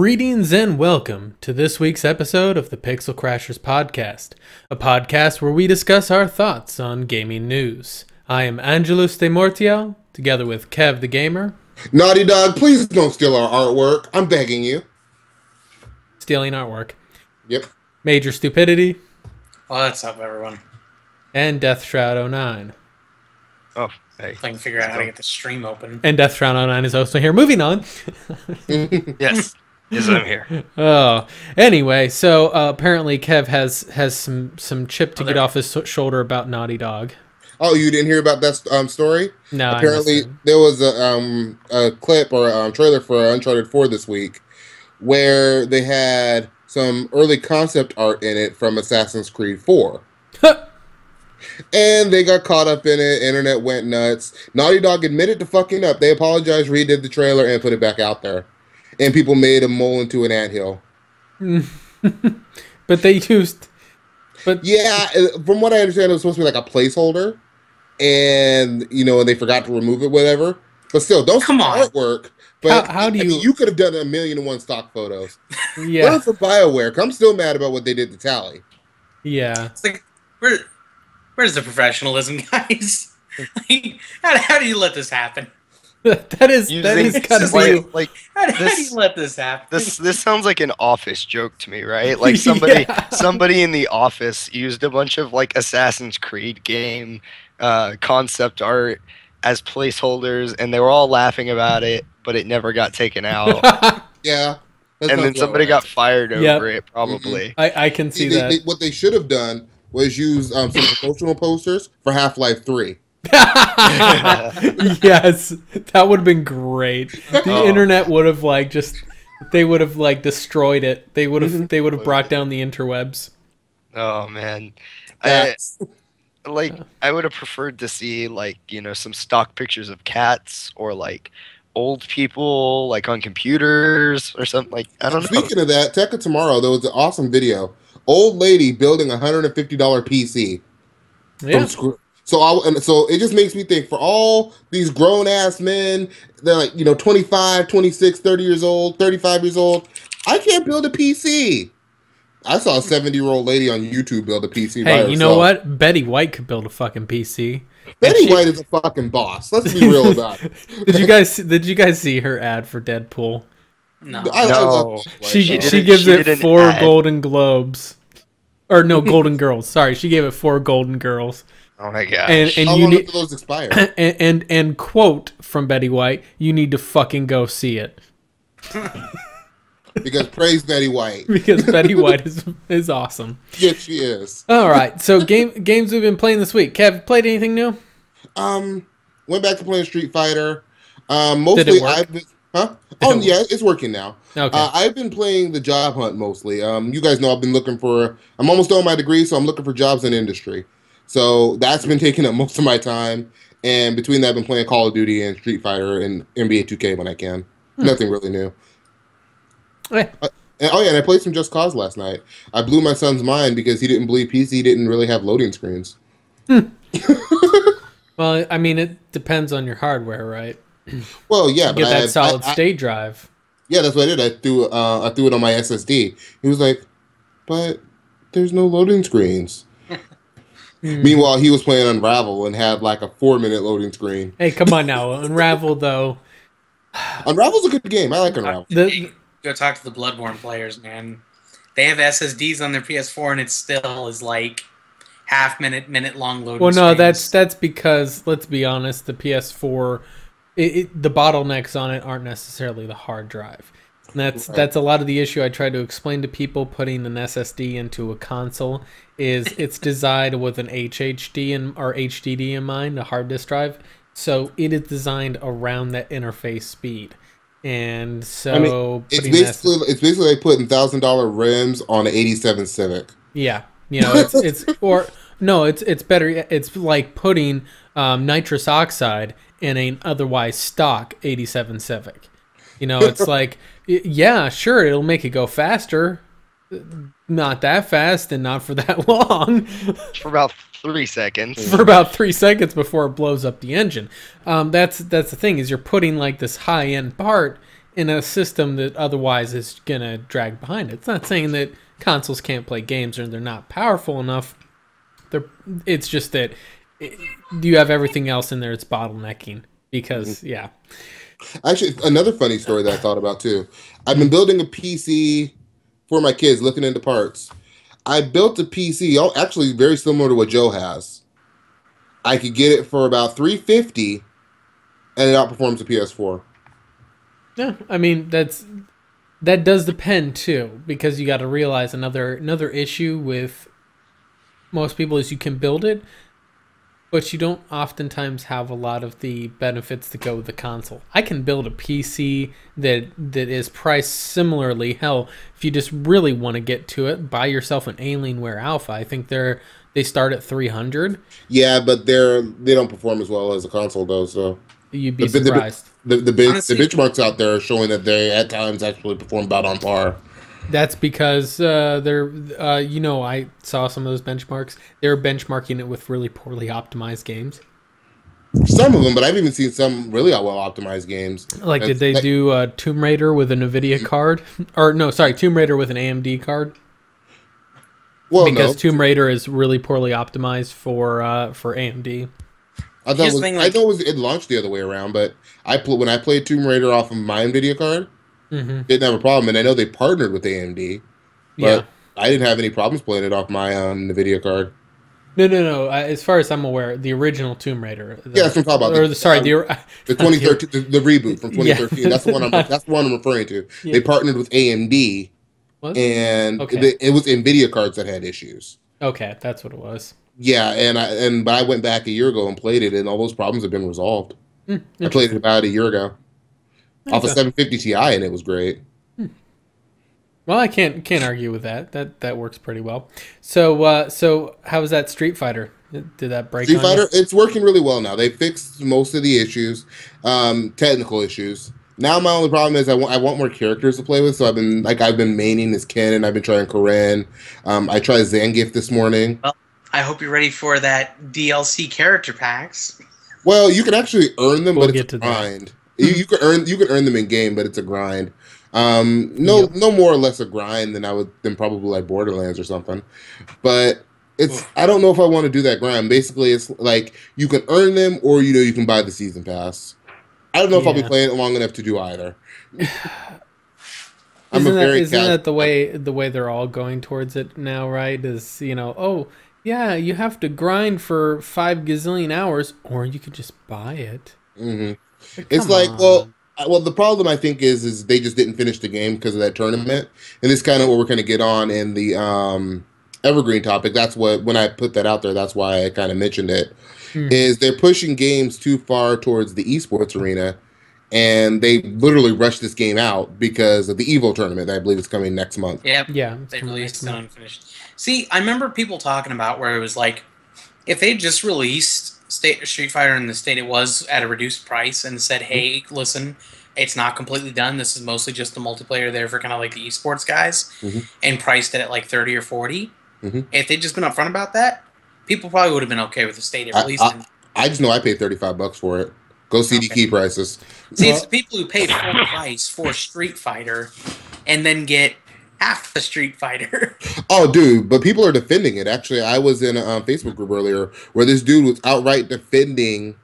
Greetings and welcome to this week's episode of the Pixel Crashers podcast, a podcast where we discuss our thoughts on gaming news. I am Angelus de Mortiel, together with Kev the Gamer. Naughty Dog, please don't steal our artwork. I'm begging you. Stealing artwork. Yep. Major Stupidity. What's up, everyone? And Death Shroud 09. Oh, hey. I can figure out how to get the stream open. And Death Shroud 09 is also here. Moving on. Yes. Yes, I'm here. Oh, anyway, so apparently Kev has some chip to get off his shoulder about Naughty Dog. Oh, you didn't hear about that story? No. Apparently, there was a clip or a trailer for Uncharted 4 this week where they had some early concept art in it from Assassin's Creed 4. And they got caught up in it. Internet went nuts. Naughty Dog admitted to fucking up. They apologized, redid the trailer, and put it back out there. And people made a mole into an anthill. But they used... Yeah, from what I understand, it was supposed to be like a placeholder. And, you know, they forgot to remove it, whatever. But still, don't Come on. artwork. But How do you... I mean, you could have done 1,000,001 stock photos. Yeah. Learn from BioWare. I'm still mad about what they did to Tally. Yeah. It's like, where's the professionalism, guys? Like, how do you let this happen? that is gotta be... like How do you let this happen? this sounds like an Office joke to me, right? Like somebody in the office used a bunch of like Assassin's Creed game concept art as placeholders, and they were all laughing about it, but it never got taken out. Yeah. And then somebody got fired over it, probably. Mm-hmm. I can see that. What they should have done was use some promotional posters for Half-Life 3. Yes, that would have been great. The internet would have they would have destroyed it. They would have brought down the interwebs. Oh man. I would have preferred to see some stock pictures of cats or like old people like on computers or something. Like I don't know. Speaking of that, Tech of Tomorrow, there was an awesome video. Old lady building a $150 PC from scratch. So it just makes me think, for all these grown ass men, they're like, 25, 26, 30 years old, 35 years old. I can't build a PC. I saw a 70-year-old lady on YouTube build a PC. Hey, you know what? Betty White could build a fucking PC. Betty White is a fucking boss. Let's be real about it. Did you guys see her ad for Deadpool? No. She gives it 4 Golden Globes. Or no, Golden Girls. Sorry, she gave it 4 Golden Girls. Oh my gosh. And how long after those expire? And quote from Betty White, you need to fucking go see it. Because praise Betty White. Because Betty White is awesome. Yes, she is. All right, so games we've been playing this week. Kev, played anything new? Went back to playing Street Fighter. Mostly, Did it work? Oh yeah, it's working now. Okay. I've been playing the job hunt mostly. You guys know I've been looking for. I'm almost done with my degree, so I'm looking for jobs in industry. So that's been taking up most of my time. And between that, I've been playing Call of Duty and Street Fighter and NBA 2K when I can. Nothing really new. And I played some Just Cause last night. I blew my son's mind because he didn't believe PC didn't really have loading screens. Well, I mean, it depends on your hardware, right? Well, yeah. You get that solid state drive. Yeah, that's what I did. I threw it on my SSD. He was like, but there's no loading screens. Meanwhile, he was playing Unravel and had like a 4-minute loading screen. Hey, come on now. Unravel, though. Unravel's a good game. I like Unravel. Go talk to the Bloodborne players, man. They have SSDs on their PS4, and it still is like minute long loading Well, no, screens. that's because, let's be honest, the PS4, the bottlenecks on it aren't necessarily the hard drive. And that's a lot of the issue I try to explain to people. Putting an SSD into a console is it's designed with an HHD or HDD in mind, a hard disk drive. So it is designed around that interface speed. And so I mean, it's basically like putting $1,000 rims on an '87 Civic. Yeah, it's better. It's like putting nitrous oxide in an otherwise stock '87 Civic. It's like, yeah, sure, it'll make it go faster. Not that fast and not for that long. For about 3 seconds. For about 3 seconds before it blows up the engine. That's the thing, is you're putting like this high-end part in a system that otherwise is gonna drag behind it. It's not saying that consoles can't play games or they're not powerful enough. It's just that you have everything else in there. It's bottlenecking because yeah. Actually, another funny story that I thought about too. I've been building a PC for my kids, looking into parts. I built a PC, actually very similar to what Joe has. I could get it for about $350, and it outperforms the PS4. Yeah, I mean that does depend too, because you got to realize another issue with most people is you can build it, but you don't oftentimes have a lot of the benefits that go with the console. I can build a PC that is priced similarly. Hell, if you just really want to get to it, buy yourself an Alienware Alpha. I think they start at $300. Yeah, but they don't perform as well as a console does. So you'd be surprised. The benchmarks out there are showing that they at times actually perform about on par. That's because I saw some of those benchmarks. They're benchmarking it with really poorly optimized games. Some of them, but I've even seen some really well optimized games. Like, did they do Tomb Raider with a NVIDIA card? Or no, sorry, Tomb Raider with an AMD card? Well, because no. Tomb Raider is really poorly optimized for AMD. I thought it launched the other way around, but when I played Tomb Raider off of my NVIDIA card, didn't have a problem, and I know they partnered with AMD, but I didn't have any problems playing it off my NVIDIA card. No. As far as I'm aware, the original Tomb Raider. That's what I'm talking about. The 2013, the reboot from 2013. Yeah. That's the one I'm referring to. Yeah. They partnered with AMD, and it was NVIDIA cards that had issues. Okay, that's what it was. Yeah, but I went back a year ago and played it, and all those problems have been resolved. I played it about a year ago. Off a 750 Ti, and it was great. Well, I can't argue with that. That works pretty well. So how was that Street Fighter? Did that break? Street Fighter, it's working really well now. They fixed most of the issues, technical issues. Now my only problem is I want more characters to play with. So I've been maining as Ken, and I've been trying Koren. I tried Zangief this morning. Well, I hope you're ready for that DLC character packs. Well, you can actually earn them, but it's a grind. You can earn them in game, but it's a grind. No more or less a grind than probably like Borderlands or something. But I don't know if I want to do that grind. Basically, it's like you can earn them, or you can buy the season pass. I don't know if I'll be playing it long enough to do either. Isn't that the way they're all going towards it now? Right? Is yeah, you have to grind for 5 gazillion hours, or you could just buy it. Mm-hmm. It's like, well, the problem I think is they just didn't finish the game because of that tournament, and it's kind of what we're going to get on in the Evergreen topic. That's when I put that out there. That's why I kind of mentioned it. Is they're pushing games too far towards the esports arena, and they literally rushed this game out because of the Evo tournament that I believe is coming next month. Yeah, they released it unfinished. See, I remember people talking about where it was like, if they just released Street Fighter in the state it was at a reduced price and said, hey, listen, it's not completely done. This is mostly just the multiplayer there for kind of like the esports guys, and priced it at like 30 or 40. If they'd just been upfront about that, people probably would have been okay with the state it released in. I just know I paid $35 for it. Go CD key prices. See, it's the people who paid full price for Street Fighter and then get half the Street Fighter. Oh, dude, but people are defending it. Actually, I was in a Facebook group earlier where this dude was outright defending,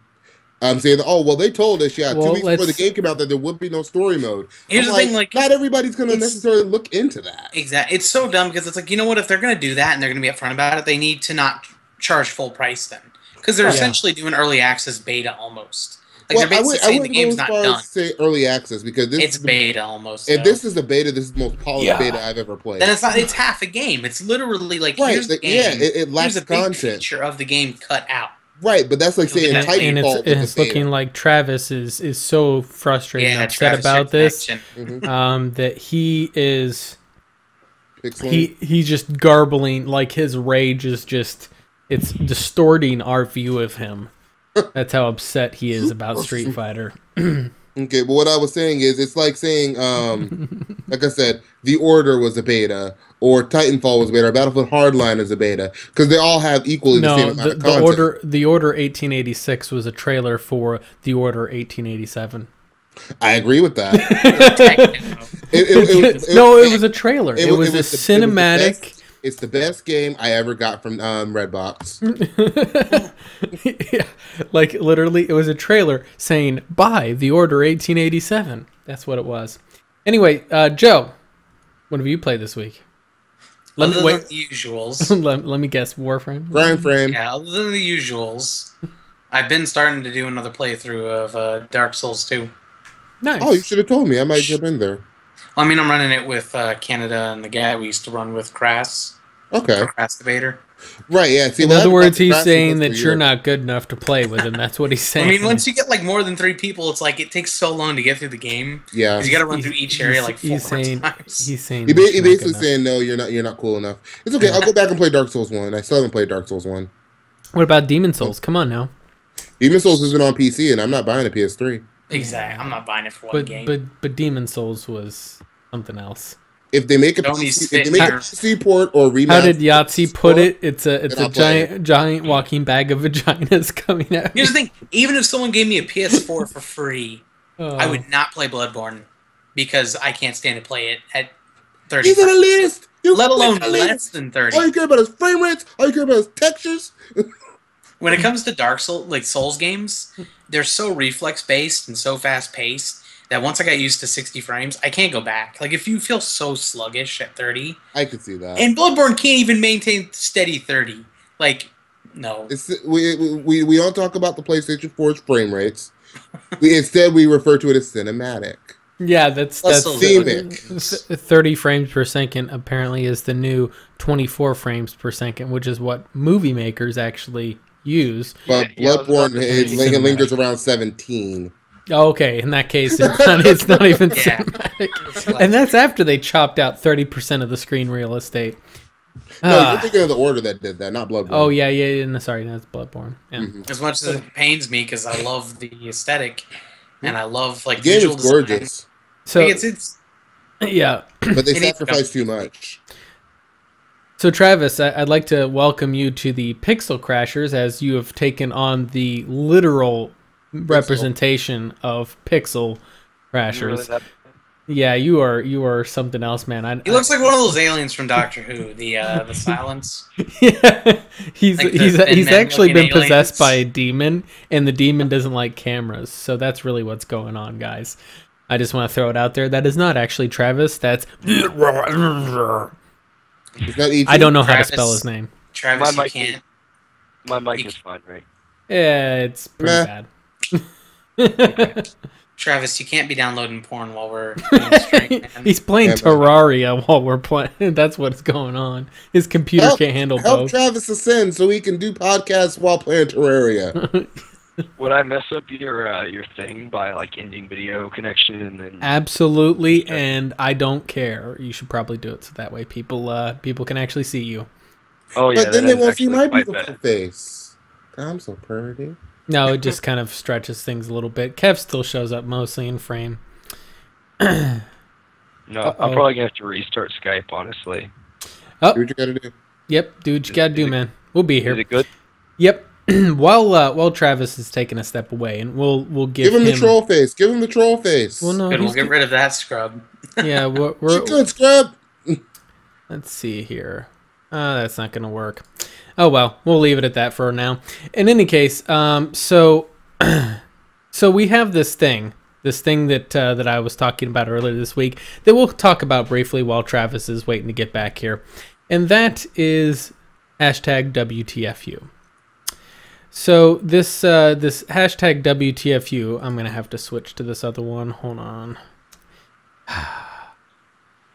saying, "Oh, well, they told us, 2 weeks before the game came out, that there would be no story mode." Here's the thing, like, not everybody's going to necessarily look into that. Exactly, it's so dumb because it's like, you know what? If they're going to do that and they're going to be upfront about it, they need to not charge full price then, because they're essentially doing early access beta almost. Like they're basically saying the game's not done. Say early access because it's beta almost. If this is a beta, this is the most polished beta I've ever played. Then it's not. It's half a game. It's literally like here's the game. Yeah, it lacks here's a content. Big feature of the game cut out. Right, but that's like saying Titanfall. And it's looking like Travis is so frustrated and upset about this that he is he's just garbling, like his rage is just it's distorting our view of him. That's how upset he is about Street Fighter. Okay, but what I was saying is, it's like saying, like I said, The Order was a beta, or Titanfall was a beta, or Battlefield Hardline is a beta, because they all have equally the same amount of content. The Order 1886 was a trailer for The Order 1887. I agree with that. It was a trailer. It was a cinematic. It's the best game I ever got from Redbox. Yeah, like literally, it was a trailer saying "Buy the Order 1887." That's what it was. Anyway, Joe, what have you played this week? Other than the usuals. let me guess. Warframe. Frame. Yeah, other than the usuals, I've been starting to do another playthrough of Dark Souls 2. Nice. Oh, you should have told me. I might jump in there. Well, I mean, I'm running it with Canada and the guy we used to run with, Crass. Okay. Procrastinator. Right, yeah. See, in other words, he's saying that you're not good enough to play with him. That's what he's saying. I mean, once you get like more than 3 people, it's like it takes so long to get through the game. Yeah. Because you got to run through each area like 4 times. He's saying he basically saying no, you're not cool enough. It's okay. I'll go back and play Dark Souls 1. I still haven't played Dark Souls 1. What about Demon Souls? Come on now. Demon Souls isn't on PC, and I'm not buying a PS3. Exactly. I'm not buying it for one game. But Demon Souls was something else. If they make a PC port or remaster, how did Yahtzee put it? It's a giant walking bag of vaginas coming out. Here's the thing: even if someone gave me a PS4 for free, I would not play Bloodborne because I can't stand to play it at 30. He's an elitist. Let alone less than 30. All you care about is frame rates. All you care about is textures. When it comes to Dark Souls, like Souls games, they're so reflex based and so fast paced that once I got used to 60 frames, I can't go back. Like, if you feel so sluggish at 30... I could see that. And Bloodborne can't even maintain steady 30. Like, no. We don't talk about the PlayStation 4's frame rates. Instead, we refer to it as cinematic. Yeah, that's themic. 30 frames per second apparently is the new 24 frames per second, which is what movie makers actually use. But Bloodborne lingers around 17. Oh, okay, in that case, it's not even cinematic. And that's after they chopped out 30% of the screen real estate. No, you're thinking of the Order that did that, not Bloodborne. Oh, yeah, sorry, that's Bloodborne. Yeah. Mm-hmm. As much as it pains me, because I love the aesthetic, and I love, like, the game visual is gorgeous. Design. So, like, it's yeah. But they sacrifice too much. So, Travis, I'd like to welcome you to the Pixel Crashers, as you have taken on the literal representation of Pixel Crashers. Really yeah, you are something else, man. He looks like one of those aliens from Doctor Who, the Silence. Yeah, he's actually been aliens. possessed by a demon, and the demon doesn't like cameras. So that's really what's going on, guys. I just want to throw it out there. That is not actually Travis. That's I don't know how to spell his name. Travis, you can't. My mic is fine, right? Yeah, it's pretty bad. Travis, you can't be downloading porn while we're doing stream, man. He's playing Terraria while we're playing. That's what's going on. His computer can't handle help both. Travis ascend so he can do podcasts while playing Terraria. Would I mess up your thing by like ending video connection and then? Absolutely, and I don't care. You should probably do it so that way people can actually see you. Oh yeah, but then they won't see my beautiful face. I'm so pretty. No, it just kind of stretches things a little bit. Kev still shows up mostly in frame. No, I'm probably gonna have to restart Skype, honestly. Oh, do what you gotta do. Yep, do what you gotta do, man. We'll be here. Is it good? Yep. while Travis is taking a step away, and we'll give him the troll face. Give him the troll face. Well, no, we'll get rid of that scrub. Yeah, we're good scrub. Let's see here. That's not gonna work. Oh well, we'll leave it at that for now. In any case, so we have this thing that I was talking about earlier this week that we'll talk about briefly while Travis is waiting to get back here, and that is hashtag WTFU. So this hashtag WTFU, I'm gonna have to switch to this other one. Hold on.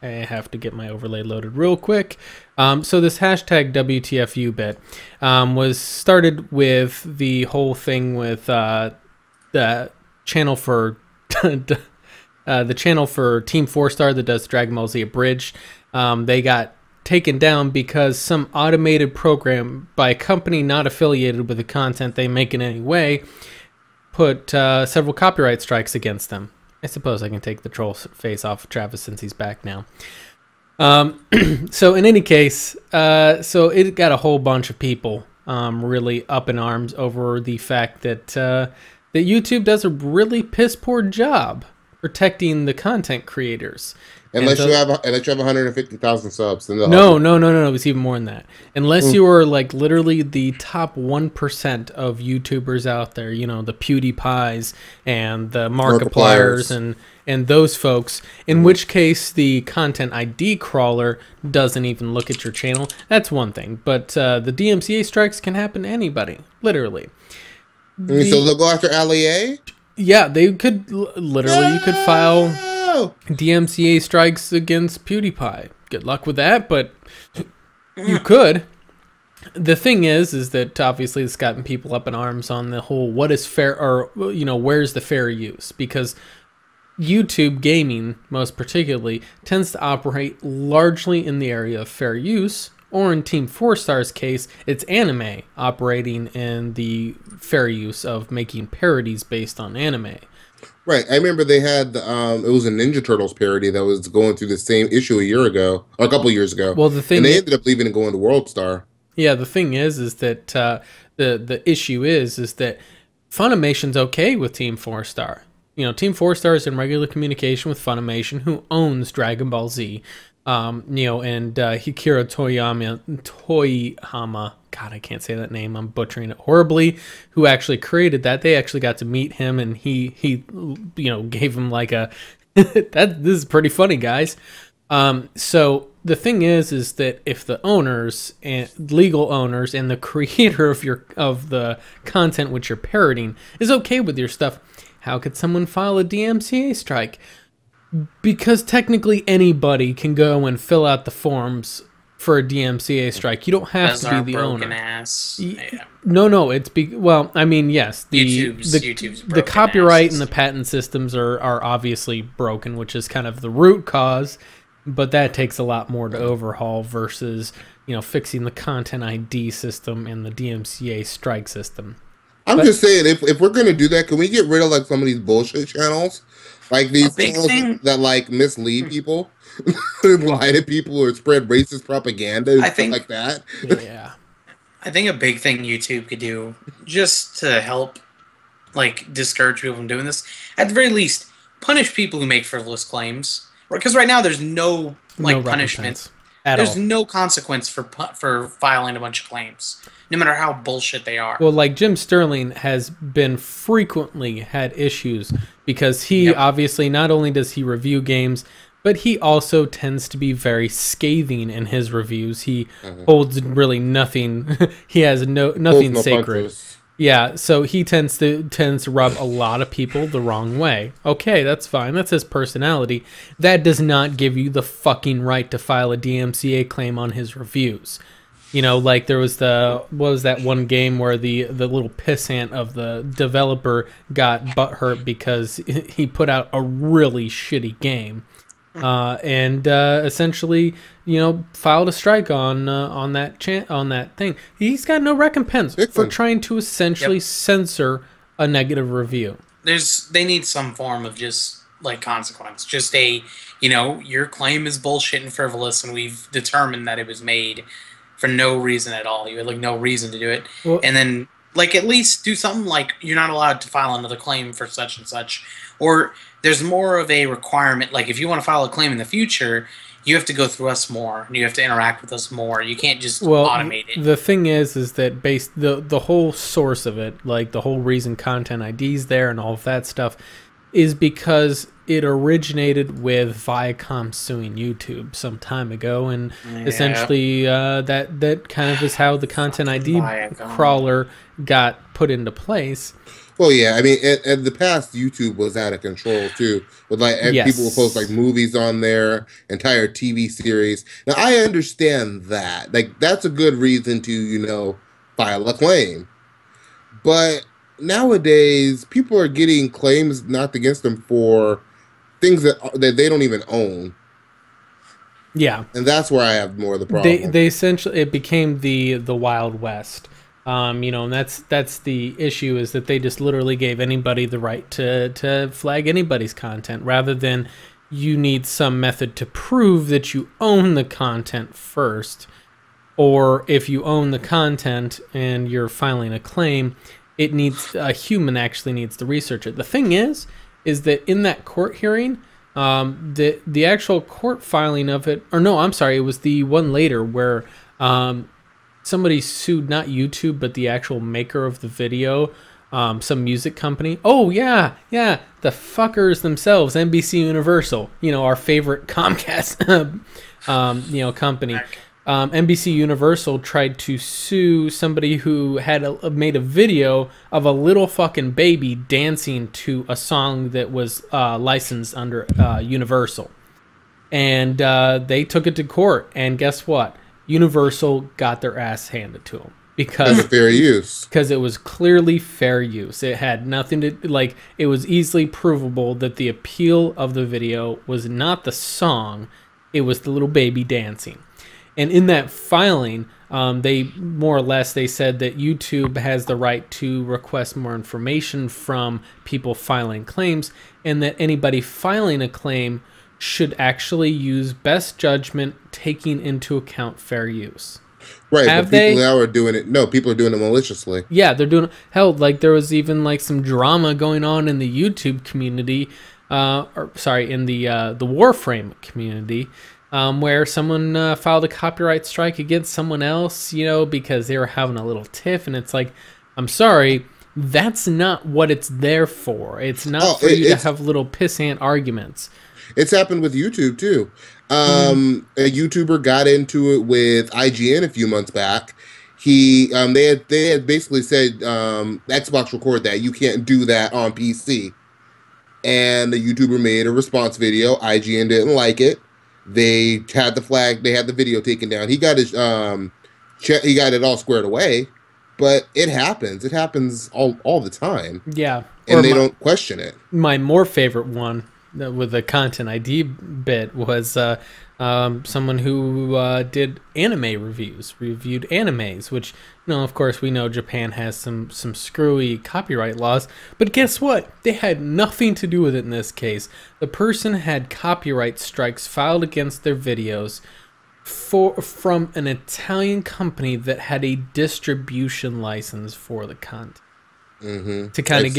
I have to get my overlay loaded real quick. So this hashtag WTFU bit was started with the whole thing with the channel for the channel for Team 4-Star that does Dragon Ball Z Abridged. They got taken down because some automated program by a company not affiliated with the content they make in any way put several copyright strikes against them. I suppose I can take the troll face off of Travis since he's back now. So in any case, so it got a whole bunch of people really up in arms over the fact that that YouTube does a really piss poor job protecting the content creators. Unless you have 150,000 subs, then no, it's even more than that. Unless you are like literally the top 1% of YouTubers out there, you know, the PewDiePies and the Markipliers and those folks, in which case the content ID crawler doesn't even look at your channel. That's one thing. But the DMCA strikes can happen to anybody, literally. So they'll go after LEA? Yeah, they could literally. You could file DMCA strikes against PewDiePie. Good luck with that, but you could. The thing is that obviously it's gotten people up in arms on the whole what is fair, or you know, where's the fair use? Because YouTube gaming, most particularly, tends to operate largely in the area of fair use. Or in Team 4-Star's case, it's anime operating in the fair use of making parodies based on anime. Right. I remember they had, it was a Ninja Turtles parody that was going through the same issue a year ago, or a couple years ago. Well, the thing and they ended up leaving and going to WorldStar. Yeah, the thing is that the issue is that Funimation's okay with Team 4-Star. You know, Team 4-Star is in regular communication with Funimation, who owns Dragon Ball Z. You know, and Hikiro Toyama, God, I can't say that name, I'm butchering it horribly, who actually created that. They actually got to meet him, and he you know, gave him like a, this is pretty funny, guys. So the thing is that if the owners and legal owners and the creator of the content which you're parroting is okay with your stuff, how could someone file a DMCA strike? Because technically anybody can go and fill out the forms for a DMCA strike. You don't have to be the owner. Ass. Yeah. No, it's well, I mean, yes, YouTube's the copyright and the patent systems are obviously broken, which is kind of the root cause, but that takes a lot more to overhaul versus, you know, fixing the content ID system and the DMCA strike system. I'm just saying, if we're going to do that, can we get rid of like some of these bullshit channels? Like these channels that like mislead people, lie to people, or spread racist propaganda and stuff like that. Yeah. I think a big thing YouTube could do, just to help like discourage people from doing this, at the very least, punish people who make frivolous claims. Because right now there's no punishment. There's no consequence for filing a bunch of claims, no matter how bullshit they are. Well, like Jim Sterling has been frequently had issues because he obviously not only does he review games, but he also tends to be very scathing in his reviews. He holds really nothing. He has nothing sacred. Punches. Yeah, so he tends to rub a lot of people the wrong way. Okay, that's fine. That's his personality. That does not give you the fucking right to file a DMCA claim on his reviews. You know, like there was what was that one game where the little pissant of the developer got butthurt because he put out a really shitty game. And essentially, you know, filed a strike on that thing. He's got no recompense for trying to essentially censor a negative review. They need some form of just like consequence. Just you know, your claim is bullshit and frivolous, and we've determined that it was made for no reason at all. You had like no reason to do it, and then like at least do something like you're not allowed to file another claim for such and such, or there's more of a requirement. Like if you want to file a claim in the future, you have to go through us more. You have to interact with us more. You can't just automate it. The thing is that the whole source of it, like the whole reason Content ID's there and all of that stuff, is because it originated with Viacom suing YouTube some time ago, and essentially that kind of is how the Content ID crawler got put into place. Well, yeah, I mean, in the past, YouTube was out of control too. With like people would post like movies on there, entire TV series. Now, I understand that, like, that's a good reason to, you know, file a claim. But nowadays, people are getting claims knocked against them for things that they don't even own. Yeah, and that's where I have more of the problem. They essentially, it became the Wild West. You know, and that's the issue, is that they just literally gave anybody the right to flag anybody's content, rather than you need some method to prove that you own the content first. Or if you own the content and you're filing a claim, a human actually needs to research it. The thing is is that in that court hearing, the actual court filing of it, or no, I'm sorry, it was the one later where somebody sued not YouTube but the actual maker of the video, some music company. Oh yeah, the fuckers themselves, NBC Universal, our favorite Comcast, company. NBC Universal tried to sue somebody who had made a video of a little fucking baby dancing to a song that was licensed under Universal. And they took it to court, and guess what? Universal got their ass handed to them. Because fair use. Because it was clearly fair use. It had nothing to, it was easily provable that the appeal of the video was not the song, it was the little baby dancing. And in that filing, they more or less, they said that YouTube has the right to request more information from people filing claims, and that anybody filing a claim should actually use best judgment, taking into account fair use. Right, but people now are doing it. No, people are doing it maliciously. Yeah, they're doing it. Hell, there was even some drama going on in the YouTube community, in the Warframe community. Where someone filed a copyright strike against someone else, because they were having a little tiff, and it's like, I'm sorry, that's not what it's there for. It's not for you to have little pissant arguments. It's happened with YouTube too. A YouTuber got into it with IGN a few months back. They had basically said Xbox Record that you can't do that on PC, and the YouTuber made a response video. IGN didn't like it. They had the video taken down. He got he got it all squared away, but it happens. It happens all the time. Yeah. And they don't question it. My more favorite one with the content ID bit was someone who did anime reviews, reviewed animes, which, of course we know Japan has some screwy copyright laws, but guess what? They had nothing to do with it in this case. The person had copyright strikes filed against their videos from an Italian company that had a distribution license for the content. To kind of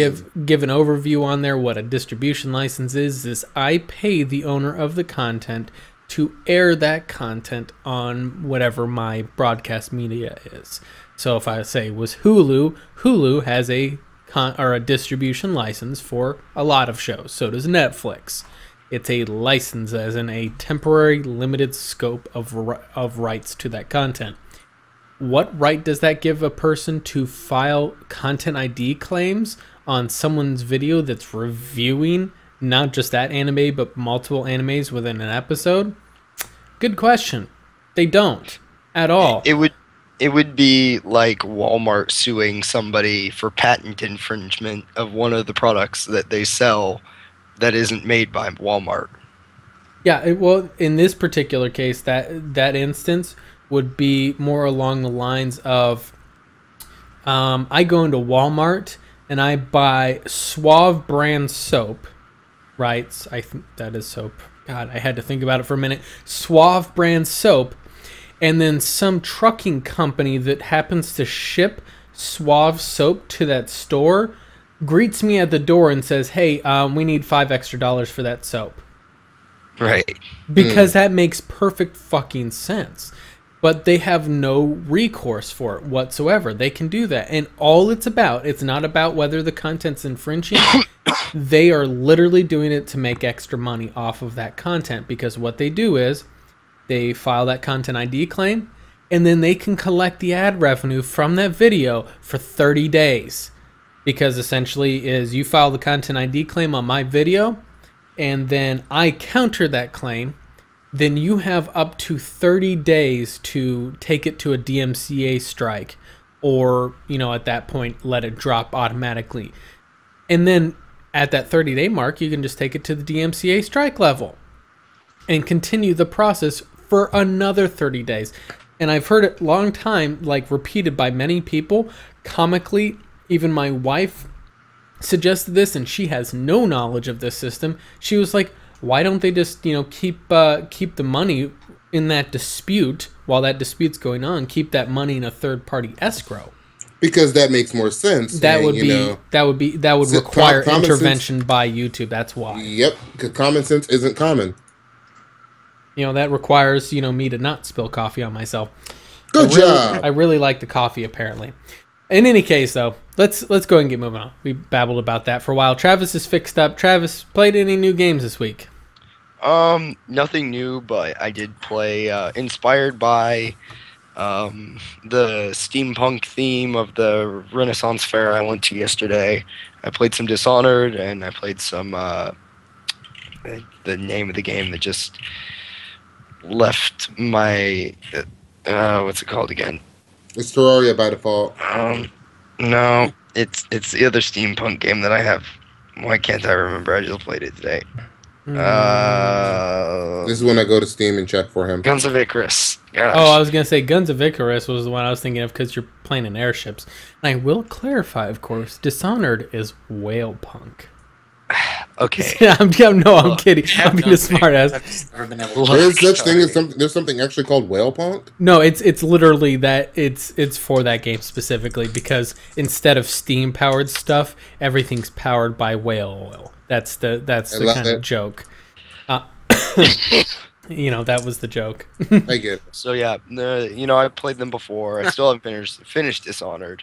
give an overview on there, what a distribution license is I pay the owner of the content to air that content on whatever my broadcast media is. So if I say it was Hulu has a distribution license for a lot of shows. So does Netflix. It's a license, as in a temporary limited scope of rights to that content. What right does that give a person to file content ID claims on someone's video that's reviewing not just that anime, but multiple animes within an episode? Good question. They don't at all. It would be like Walmart suing somebody for patent infringement of one of the products that they sell that isn't made by Walmart. Yeah, well, in this particular case, that instance would be more along the lines of I go into Walmart and I buy Suave brand soap, right? I think that is soap. God, I had to think about it for a minute. Suave brand soap, and then some trucking company that happens to ship Suave soap to that store greets me at the door and says, hey, we need $5 extra for that soap. Right. Because that makes perfect fucking sense. But they have no recourse for it whatsoever. They can do that. And all it's not about whether the content's infringing. They are literally doing it to make extra money off of that content. Because what they do is they file that content ID claim, and then they can collect the ad revenue from that video for 30 days. Because essentially is you file the content ID claim on my video, and then I counter that claim, then you have up to 30 days to take it to a DMCA strike, or, at that point, let it drop automatically. And then at that 30-day mark, you can just take it to the DMCA strike level and continue the process for another 30 days. And I've heard it long time, repeated by many people. Comically, even my wife suggested this, and she has no knowledge of this system. She was like, why don't they just, keep the money in that dispute while that dispute's going on, keep that money in a third-party escrow? because that makes more sense. That and, would that would require intervention by YouTube. That's why. Yep, because common sense isn't common. You know, that requires, you know, me to not spill coffee on myself. Good job. I really like the coffee, apparently. In any case, though, let's go ahead and get moving on. We babbled about that for a while. Travis is fixed up. Travis, played any new games this week? Nothing new, but I did play, inspired by the steampunk theme of the Renaissance Fair I went to yesterday. I played some Dishonored, and I played some, the name of the game that just left my, what's it called again? It's Terraria by default. No, it's the other steampunk game that I have. Why can't I remember? I just played it today. This is when I go to Steam and check for him. Guns of Icarus. Gosh. Oh, I was going to say Guns of Icarus was the one I was thinking of because you're playing in airships. And I will clarify, of course, Dishonored is whale punk. Okay. I'm kidding. I'm being a smartass. There's something actually called whale punk? No, it's literally that. It's for that game specifically because instead of steam powered stuff, everything's powered by whale oil. That's the kind of joke. You know, that was the joke. I get it. So yeah, you know, I played them before. I still haven't finished Dishonored.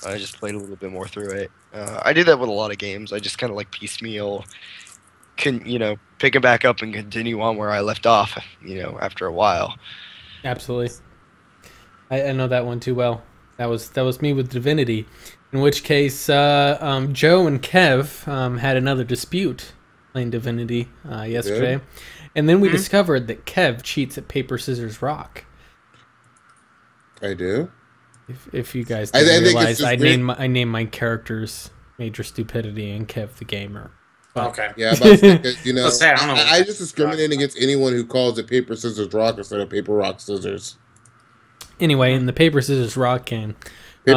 I just played a little bit more through it. I do that with a lot of games. I just kind of like piecemeal, you know, pick it back up and continue on where I left off, you know, after a while. Absolutely. I know that one too well. That was me with Divinity. In which case, Joe and Kev had another dispute playing Divinity yesterday. Good. And then we discovered that Kev cheats at Paper, Scissors, Rock. I do? If you guys didn't realize, I named my characters Major Stupidity and Kev the Gamer. But, okay. Yeah, but you know, I just discriminate against anyone who calls it Paper, Scissors, Rock instead of Paper, Rock, Scissors. Anyway, in the Paper, Scissors, Rock game, you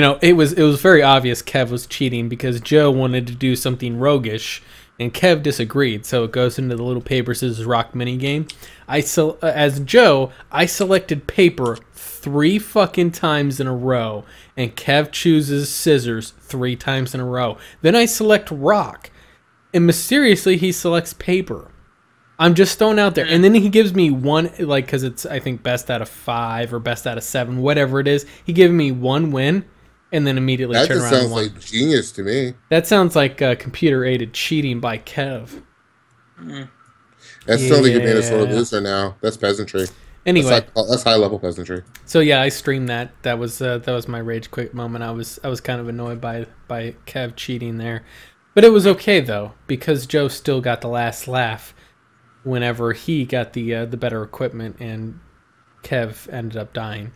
know, it was very obvious Kev was cheating because Joe wanted to do something roguish, and Kev disagreed. So it goes into the little Paper, Scissors, Rock minigame. As Joe, I selected paper 3 fucking times in a row, and Kev chooses scissors 3 times in a row. Then I select rock, and mysteriously he selects paper. I'm just thrown out there, and then he gives me one, like, because it's, I think, best out of 5 or best out of 7, whatever it is. He gave me 1 win, and then immediately turn around and won. That sounds like genius to me. That sounds like computer-aided cheating by Kev. That sounds like you're being a sore loser now. That's peasantry. Anyway, that's high-level peasantry. So yeah, I streamed that. That was my rage quit moment. I was kind of annoyed by Kev cheating there, but it was okay though because Joe still got the last laugh whenever he got the better equipment and Kev ended up dying.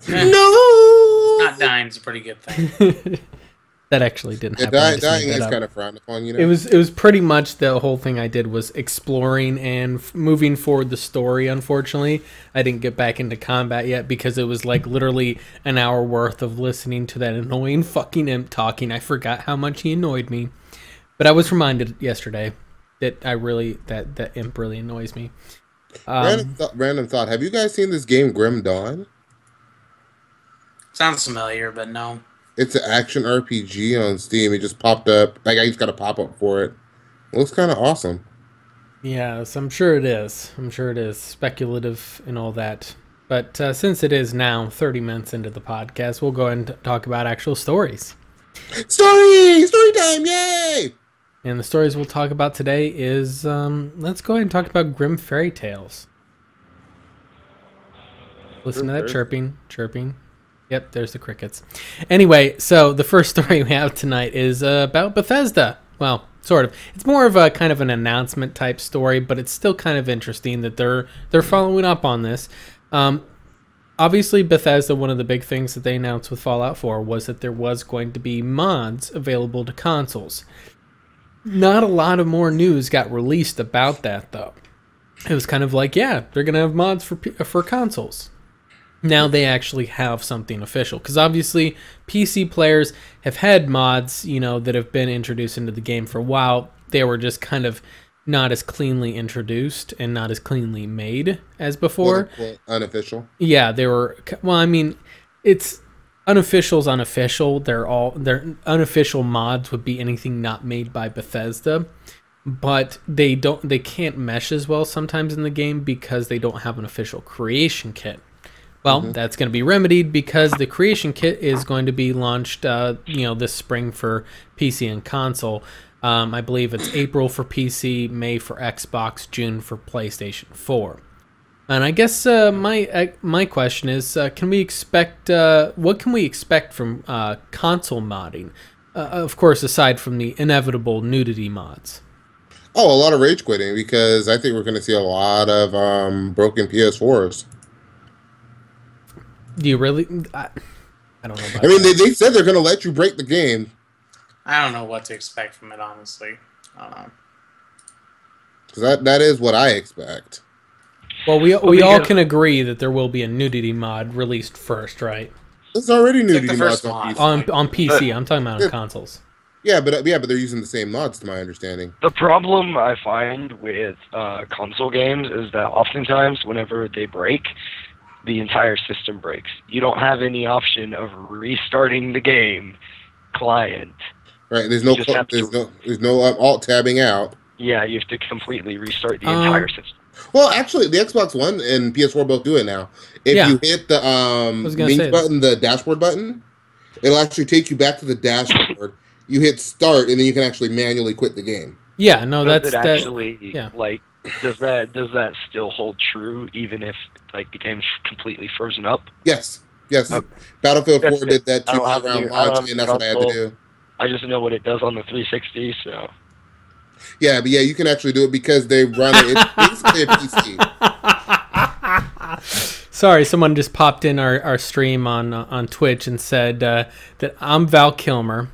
No, not dying is a pretty good thing. That actually didn't happen. Dying is kind of frowned upon, you know. It was pretty much the whole thing I did was exploring and moving forward the story. Unfortunately, I didn't get back into combat yet because it was like literally an hour worth of listening to that annoying fucking imp talking. I forgot how much he annoyed me, but I was reminded yesterday that that imp really annoys me. Random thought. Have you guys seen this game Grim Dawn? Sounds familiar, but no. It's an action RPG on Steam. It just popped up. Like, I just got a pop-up for it. It looks kind of awesome. Yes, I'm sure it is. I'm sure it is. Speculative and all that. But since it is now 30 minutes into the podcast, we'll go ahead and talk about actual stories. Story time, yay! And the stories we'll talk about today is, let's go ahead and talk about Grim Fairy Tales. Listen to that chirping. Yep, there's the crickets. Anyway, so the first story we have tonight is about Bethesda. Well, sort of. It's more of a kind of an announcement type story, but it's still kind of interesting that they're following up on this. Obviously, Bethesda, one of the big things that they announced with Fallout 4 was that there was going to be mods available to consoles. Not a lot of more news got released about that, though. It was kind of like, yeah, they're going to have mods for consoles. Now they actually have something official, because obviously PC players have had mods, you know, that have been introduced into the game for a while. They were just kind of not as cleanly introduced and not as cleanly made as before. Unofficial. Yeah, they were. Well, I mean, it's unofficial's unofficial. Their unofficial mods would be anything not made by Bethesda, but they can't mesh as well sometimes in the game because they don't have an official creation kit. Well, that's going to be remedied because the creation kit is going to be launched, this spring for PC and console. I believe it's April for PC, May for Xbox, June for PlayStation 4. And I guess my question is, can we expect what can we expect from console modding? Of course, aside from the inevitable nudity mods. Oh, a lot of rage quitting because I think we're going to see a lot of broken PS4s. Do you really? I don't know. About I mean, they said they're going to let you break the game. I don't know what to expect from it, honestly. I don't know. Because that is what I expect. Well, we all can agree that there will be a nudity mod released first, right? There's already nudity like mods on PC. On PC, I'm talking about on consoles. Yeah, but they're using the same mods, to my understanding. The problem I find with console games is that oftentimes, whenever they break, the entire system breaks. You don't have any option of restarting the game client. Right. There's no alt tabbing out. Yeah, you have to completely restart the entire system. Well, actually, the Xbox One and PS4 both do it now. If you hit the main button, the dashboard button, it'll actually take you back to the dashboard. You hit start, and then you can actually manually quit the game. Yeah, no, does that still hold true even if like the game's completely frozen up? Yes. Okay. Battlefield 4 did that too around launch, and that's what I had to do. I just know what it does on the 360, so. Yeah, but you can actually do it because they run it. It's basically a PC. Sorry, someone just popped in our stream on Twitch and said that I'm Val Kilmer.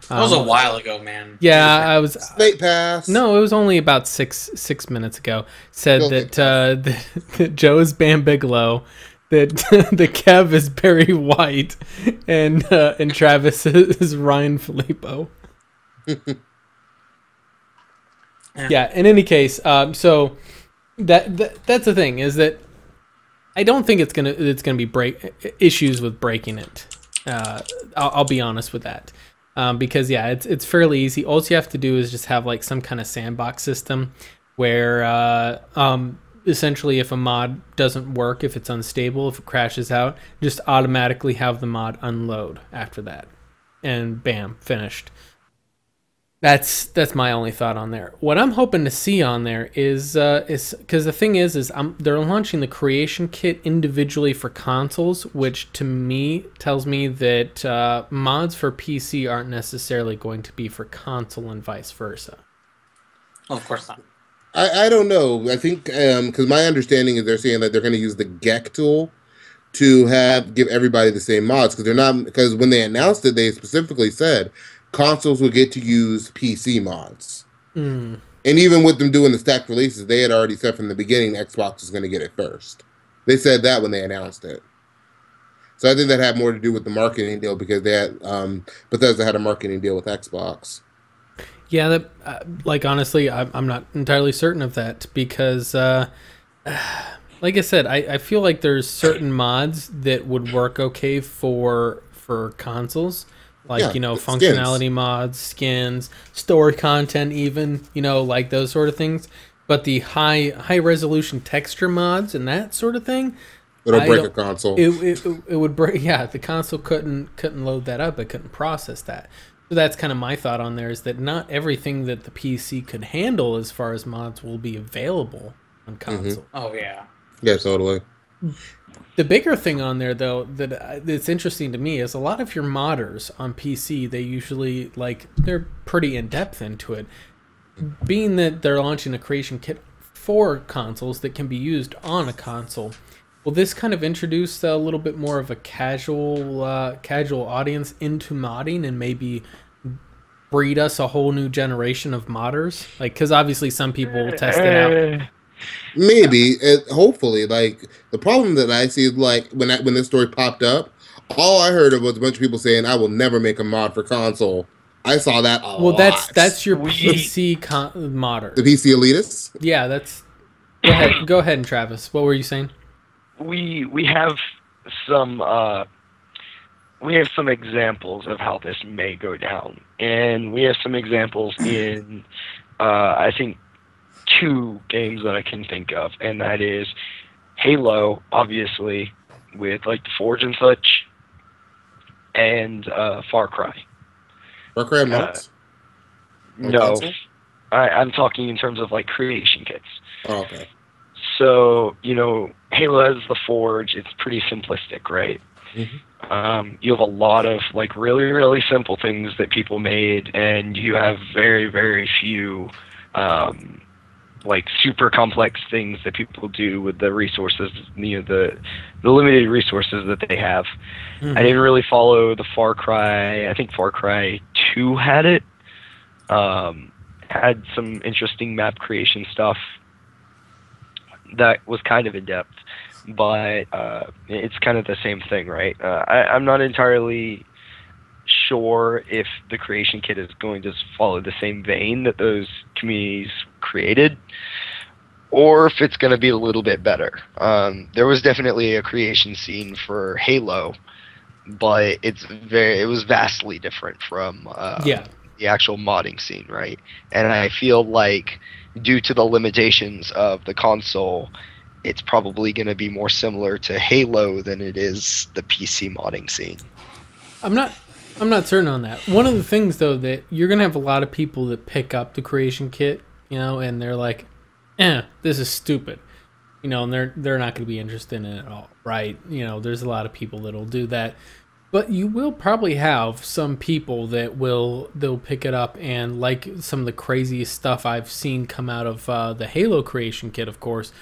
That was a while ago, man. Yeah, I was. Late pass. No, it was only about six minutes ago. Said that Joe is Bam Bigelow, that the Kev is Barry White, and Travis is Ryan Filippo. Yeah. In any case, so that's the thing is that I don't think it's gonna be issues with breaking it. I'll be honest with that. Because it's fairly easy. All you have to do is just have like some kind of sandbox system where essentially if a mod doesn't work, if it's unstable, if it crashes out, just automatically have the mod unload after that, and bam, finished. That's my only thought on there. What I'm hoping to see on there is because the thing is they're launching the creation kit individually for consoles, which to me tells me that mods for PC aren't necessarily going to be for console and vice versa. Well, of course not. I don't know. I think because my understanding is they're saying that they're going to use the GEC tool to give everybody the same mods because when they announced it, they specifically said consoles will get to use PC mods. And even with them doing the stacked releases, they had already said from the beginning Xbox was going to get it first. They said that when they announced it. So I think that had more to do with the marketing deal because they had Bethesda had a marketing deal with Xbox. Yeah, that honestly, I'm not entirely certain of that because, like I said, I feel like there's certain mods that would work okay for consoles. Like, functionality skins. mods, skins, story content even, like those sort of things. But the high resolution texture mods and that sort of thing, it'll break a console. It would break. Yeah, the console couldn't load that up. It couldn't process that. So that's kind of my thought on there is that not everything that the PC could handle as far as mods will be available on console. Oh yeah. Yeah, totally. The bigger thing on there, though, that's interesting to me is a lot of your modders on PC, they usually, they're pretty in-depth into it. Being that they're launching a creation kit for consoles that can be used on a console, will this kind of introduce a little bit more of a casual audience into modding and maybe breed us a whole new generation of modders? Because obviously some people will test it out. Maybe, hopefully. The problem that I see is when this story popped up, all I heard of was a bunch of people saying, "I will never make a mod for console. I saw that a Well, lot. that's your PC modder. The PC elitists? Yeah, that's... Go ahead, Travis. What were you saying? We have some examples of how this may go down, and we have some examples in I think 2 games that I can think of, and that is Halo, obviously, with like the Forge and such, and Far Cry. Far Cry mods? No, I'm talking in terms of like creation kits. Oh, okay. So, Halo has the Forge. It's pretty simplistic, right? Mm-hmm. You have a lot of like really, really simple things that people made, and you have very, very few like super complex things that people do with the resources, the limited resources that they have. Mm-hmm. I didn't really follow the Far Cry. I think Far Cry 2 had it. Had some interesting map creation stuff that was kind of in depth, but it's kind of the same thing, right? I'm not entirely sure if the creation kit is going to follow the same vein that those communities created, or if it's going to be a little bit better. There was definitely a creation scene for Halo, but it was vastly different from the actual modding scene, right? And I feel like due to the limitations of the console, it's probably going to be more similar to Halo than it is the PC modding scene. I'm not certain on that. One of the things, though, that you're going to have a lot of people that pick up the creation kit, and they're like, this is stupid. And they're not going to be interested in it at all, right? There's a lot of people that'll do that. But you will probably have some people that they'll pick it up and like some of the craziest stuff I've seen come out of the Halo creation kit, of course.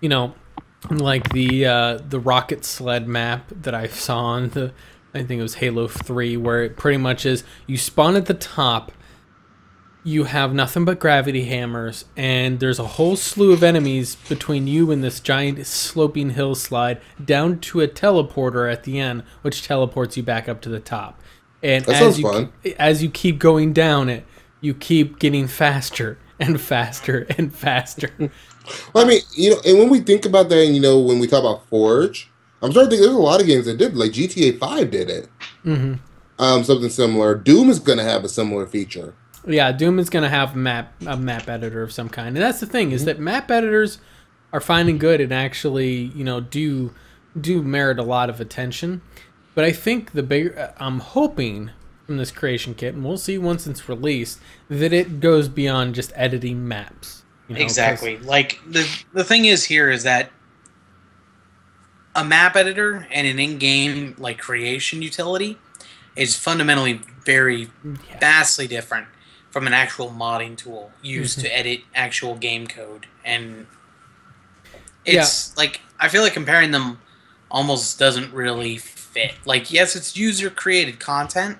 Like the rocket sled map that I saw on I think it was Halo 3, where it pretty much is you spawn at the top, you have nothing but gravity hammers, and there's a whole slew of enemies between you and this giant sloping hill slide down to a teleporter at the end, which teleports you back up to the top. And that sounds fun. As you keep going down it, you keep getting faster and faster and faster. Well, I mean, and when we think about that, and when we talk about Forge, I'm starting to think there's a lot of games that did, like GTA 5 did it. Mm-hmm. Something similar. Doom is going to have a similar feature. Yeah, Doom is going to have a map editor of some kind. And that's the thing, is that map editors are finding good and actually, do merit a lot of attention. But I think I'm hoping from this creation kit, and we'll see once it's released, that it goes beyond just editing maps. Exactly. Like, the thing is here is that a map editor and an in-game like creation utility is fundamentally vastly different from an actual modding tool used to edit actual game code. And it's like, I feel like comparing them almost doesn't really fit. Like, yes, it's user created content,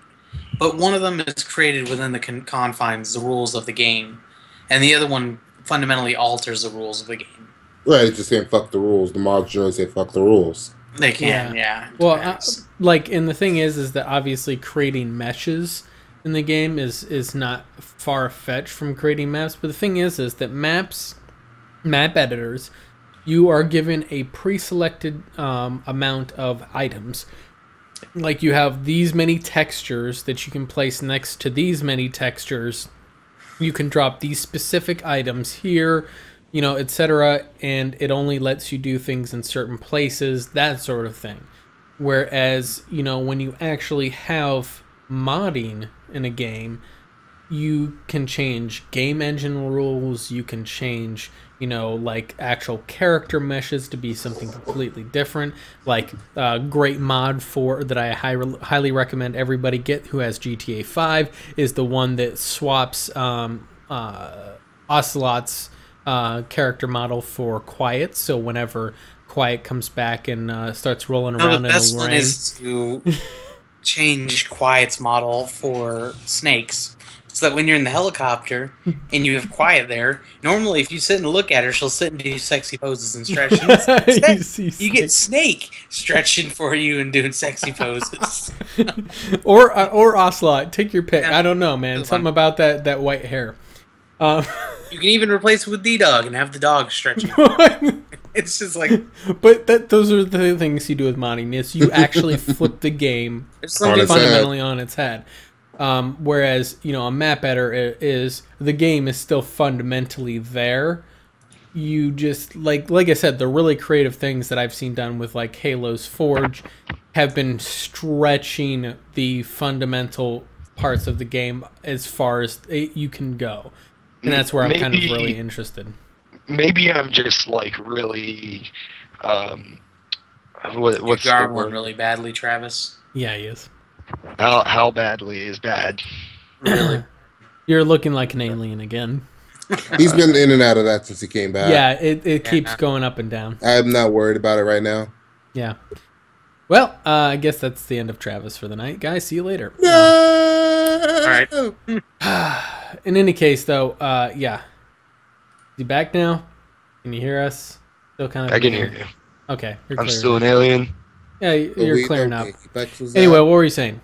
but one of them is created within the confines, the rules of the game, and the other one fundamentally alters the rules of the game. Right, it's just saying fuck the rules. The mods generally say fuck the rules. They can, yeah. Well, and the thing is that obviously creating meshes in the game is not far-fetched from creating maps, but the thing is that map editors, you are given a pre-selected amount of items. Like, you have these many textures that you can place next to these many textures. You can drop these specific items here, etc., and it only lets you do things in certain places, that sort of thing. Whereas, when you actually have modding in a game, you can change game engine rules, you can change, like actual character meshes to be something completely different. Like, great mod that I highly recommend everybody get who has GTA 5 is the one that swaps Ocelot's character model for Quiet, so whenever Quiet comes back and starts rolling around in the rain. The best one is to change Quiet's model for Snake's, so that when you're in the helicopter and you have Quiet there, normally if you sit and look at her, she'll sit and do sexy poses and stretch. Instead, you get Snake stretching for you and doing sexy poses. or Ocelot, take your pick. I don't know, man. Something about that white hair. You can even replace it with D-Dog and have the dog stretching. It's just like... But those are the things you do with modding. Is you actually flip the game fundamentally on its head. Whereas, a map editor is... The game is still fundamentally there. You just... Like I said, the really creative things that I've seen done with, like, Halo's Forge have been stretching the fundamental parts of the game as far as you can go. And that's where I'm kind of really interested. Maybe I'm just like really, what's the word? Really badly, Travis? Yeah, he is. How badly is bad? Really? You're looking like an alien again. He's been in and out of that since he came back. Yeah, it keeps going up and down. I'm not worried about it right now. Yeah. Well, I guess that's the end of Travis for the night. Guys, see you later. All right. In any case, though, yeah. Is he back now? Can you hear us? Still kind of. I can hear you. Okay. I'm still an alien. Yeah, you're clear now. Anyway, what were you saying?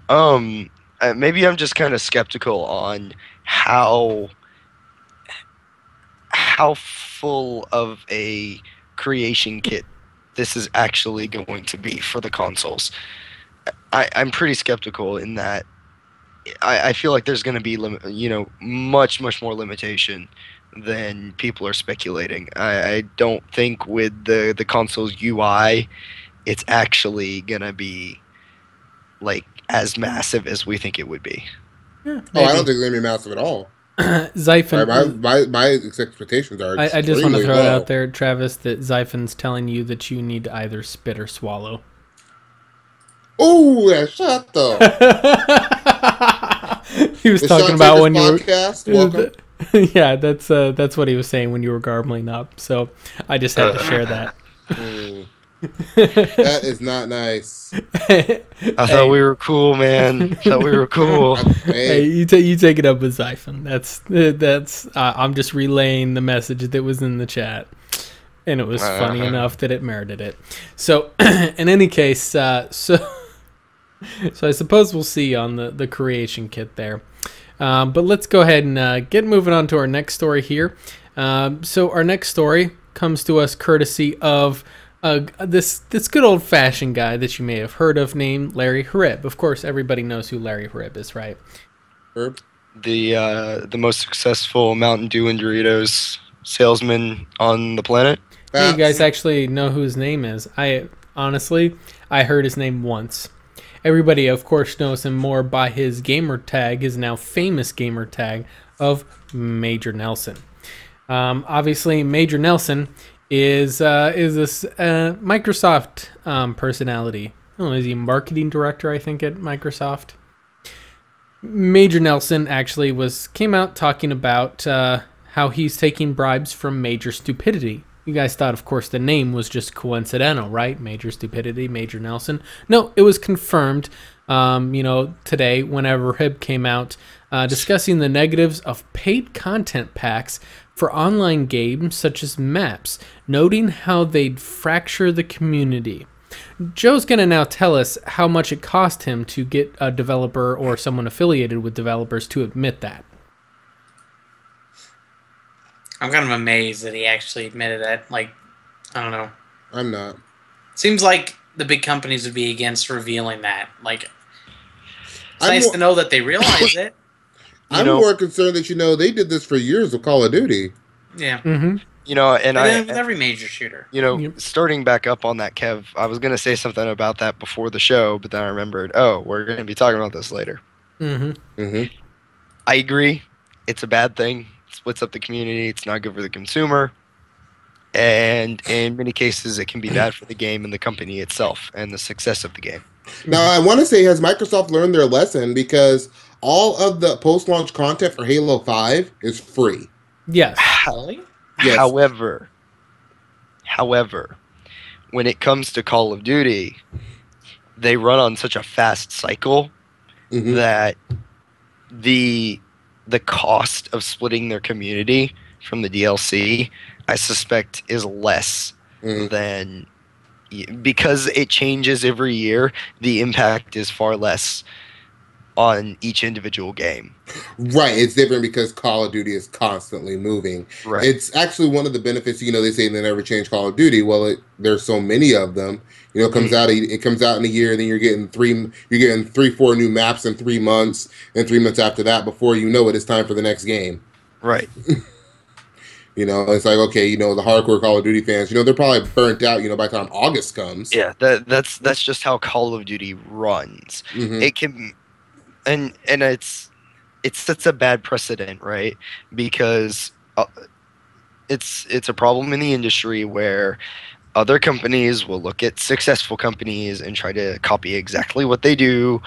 Maybe I'm just kind of skeptical on how full of a creation kit this is actually going to be for the consoles. I'm pretty skeptical in that. I feel like there's going to be much more limitation than people are speculating. I don't think with the console's UI, it's actually going to be like as massive as we think it would be. Yeah, I don't think it's going to be massive at all. Zyphon, my expectations are. I just want to throw it out there, Travis, that Zyphon's telling you that you need to either spit or swallow. Oh, yeah, shut up. He was talking about when podcast? You were. Yeah, that's what he was saying when you were garbling up. So I just had to share that. That is not nice. I thought we were cool, man. I thought we were cool. Hey, you take it up with Zyphon. That's. I'm just relaying the message that was in the chat, and it was funny enough that it merited it. So, in any case, so I suppose we'll see on the creation kit there. But let's go ahead and get moving on to our next story here. So our next story comes to us courtesy of this good old-fashioned guy that you may have heard of named Larry Harib. Of course, everybody knows who Larry Harib is, right? Herb? The most successful Mountain Dew and Doritos salesman on the planet. Hey, you guys actually know who his name is. I heard his name once. Everybody, of course, knows him more by his gamer tag, his now famous gamer tag of Major Nelson. Obviously, Major Nelson is this Microsoft personality. I don't know, is he marketing director, I think, at Microsoft? Major Nelson actually came out talking about how he's taking bribes from Major Stupidity. You guys thought, of course, the name was just coincidental, right? Major Stupidity, Major Nelson. No, it was confirmed, today whenever Hib came out discussing the negatives of paid content packs for online games such as maps, noting how they'd fracture the community. Joe's going to now tell us how much it cost him to get a developer or someone affiliated with developers to admit that. I'm kind of amazed that he actually admitted that. Like, I don't know. I'm not. Seems like the big companies would be against revealing that. Like, it's nice to know that they realize it. I'm more concerned that, they did this for years with Call of Duty. Yeah. Mm-hmm. With every major shooter. Starting back up on that, Kev, I was going to say something about that before the show, but then I remembered, we're going to be talking about this later. Mm-hmm. Mm-hmm. I agree. It's a bad thing. It splits up the community. It's not good for the consumer. And in many cases, it can be bad for the game and the company itself and the success of the game. Now, I want to say, has Microsoft learned their lesson? Because all of the post-launch content for Halo 5 is free. Yes. Yes. However, when it comes to Call of Duty, they run on such a fast cycle that the cost of splitting their community from the DLC, I suspect, is less than, because it changes every year. The impact is far less on each individual game. Right, it's different because Call of Duty is constantly moving. Right. It's actually one of the benefits. They say they never change Call of Duty. Well, there's so many of them. It comes out in a year, and then you're getting 3-4 new maps in 3 months, and 3 months after that, before you know it, it's time for the next game. Right. It's like, okay, the hardcore Call of Duty fans, they're probably burnt out, by the time August comes. Yeah, that's just how Call of Duty runs. It can. And it sets a bad precedent, right? Because it's a problem in the industry where other companies will look at successful companies and try to copy exactly what they do,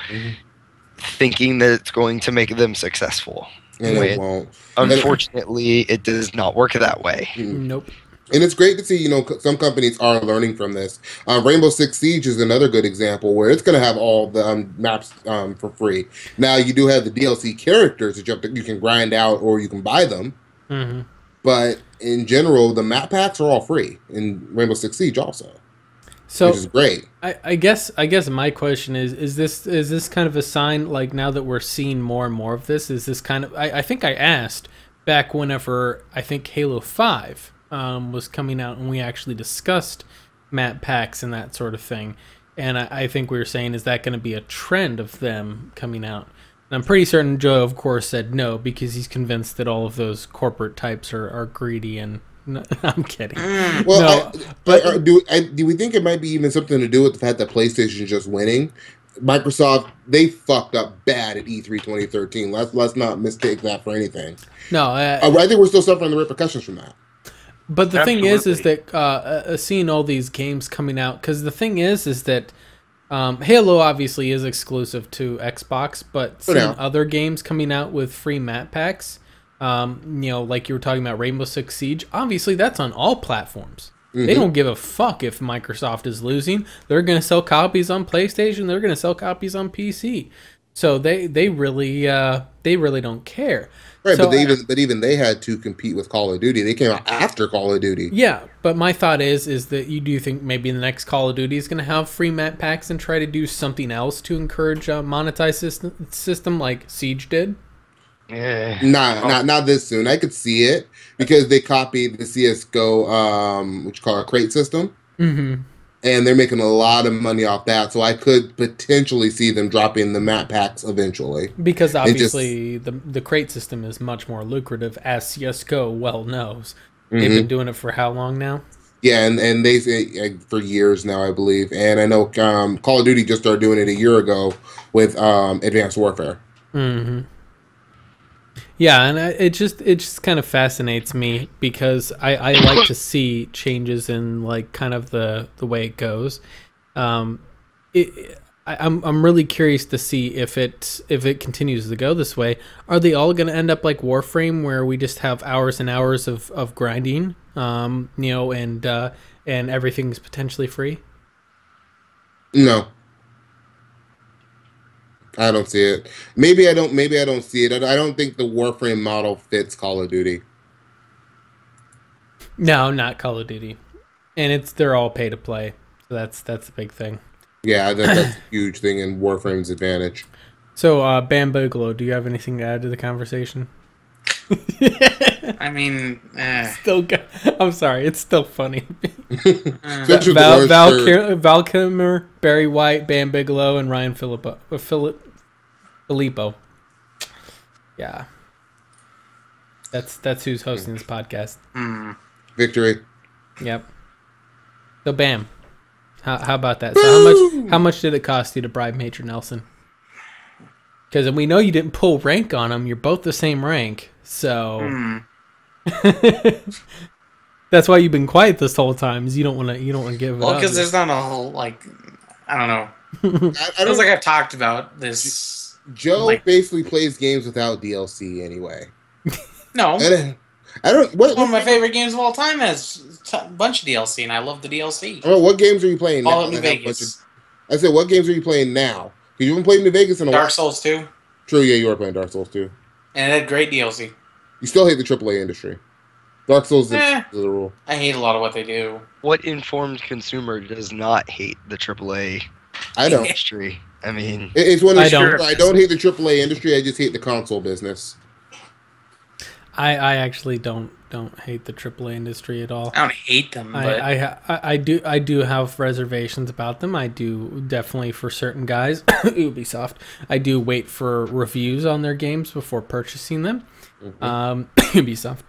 thinking that it's going to make them successful. And it won't. Unfortunately, it does not work that way. Nope. And it's great to see, some companies are learning from this. Rainbow Six Siege is another good example where it's going to have all the maps for free. Now, you do have the DLC characters that you can grind out or you can buy them. But in general, the map packs are all free in Rainbow Six Siege also. So, which is great. I guess my question is this kind of a sign, like, now that we're seeing more and more of this, is this kind of... I think I asked back whenever, I think Halo 5... was coming out, and we actually discussed map packs and that sort of thing. And I think we were saying, is that going to be a trend of them coming out? And I'm pretty certain Joe, of course, said no, because he's convinced that all of those corporate types are greedy. And no, I'm kidding. Well, no, do we think it might be even something to do with the fact that PlayStation is just winning? Microsoft, they fucked up bad at E3 2013. Let's not mistake that for anything. No, I think we're still suffering the repercussions from that. But the thing is that seeing all these games coming out, because the thing is that Halo obviously is exclusive to Xbox, but seeing other games coming out with free map packs, like you were talking about Rainbow Six Siege, obviously that's on all platforms. They don't give a fuck if Microsoft is losing. They're going to sell copies on PlayStation. They're going to sell copies on PC. So they really don't care. Right, so, but even they had to compete with Call of Duty. They came out after Call of Duty. Yeah, but my thought is that you do think maybe the next Call of Duty is going to have free map packs and try to do something else to encourage a monetized system like Siege did? Yeah. Not this soon. I could see it because they copied the CS:GO, which you call a crate system. And they're making a lot of money off that, so I could potentially see them dropping the map packs eventually. Because obviously the crate system is much more lucrative, as CS:GO well knows. They've been doing it for how long now? Yeah, and they say for years now, I believe. And I know Call of Duty just started doing it a year ago with Advanced Warfare. Yeah, and it just kind of fascinates me because I like to see changes in like kind of the way it goes. I'm really curious to see if it continues to go this way. Are they all going to end up like Warframe, where we just have hours and hours of grinding, and everything's potentially free? No. I don't see it. Maybe I don't see it. I don't think the Warframe model fits Call of Duty. No, not Call of Duty. And they're all pay to play. So that's a big thing. Yeah, that's a huge thing in Warframe's advantage. So, Bam Bigelow, do you have anything to add to the conversation? I mean, I'm sorry, it's still funny. Val Kilmer, Barry White, Bam Bigelow, and Ryan Filippo. Yeah, that's who's hosting this podcast. Victory. Yep. So Bam, how about that? So how much did it cost you to bribe Major Nelson? Because we know you didn't pull rank on him. You're both the same rank, so that's why you've been quiet this whole time. Is you don't want to give it up. Well, because there's not a whole I don't know. I feels like I've talked about this. Joe basically plays games without DLC anyway. No, I don't. One of my favorite games of all time has a bunch of DLC, and I love the DLC. Oh, what games are you playing now? Fallout New Vegas. I said, what games are you playing now? Because you haven't played New Vegas in a while. Dark Souls 2. True, yeah, you are playing Dark Souls too. And it had great DLC. You still hate the AAA industry. Dark Souls is Eh, the rule. I hate a lot of what they do. What informed consumer does not hate the AAA I don't. industry? I mean, It's one of I the don't. I don't hate the AAA industry. I just hate the console business. I actually don't hate the AAA industry at all. I don't hate them, but I do have reservations about them. I do definitely for certain guys, Ubisoft. I do wait for reviews on their games before purchasing them. Ubisoft.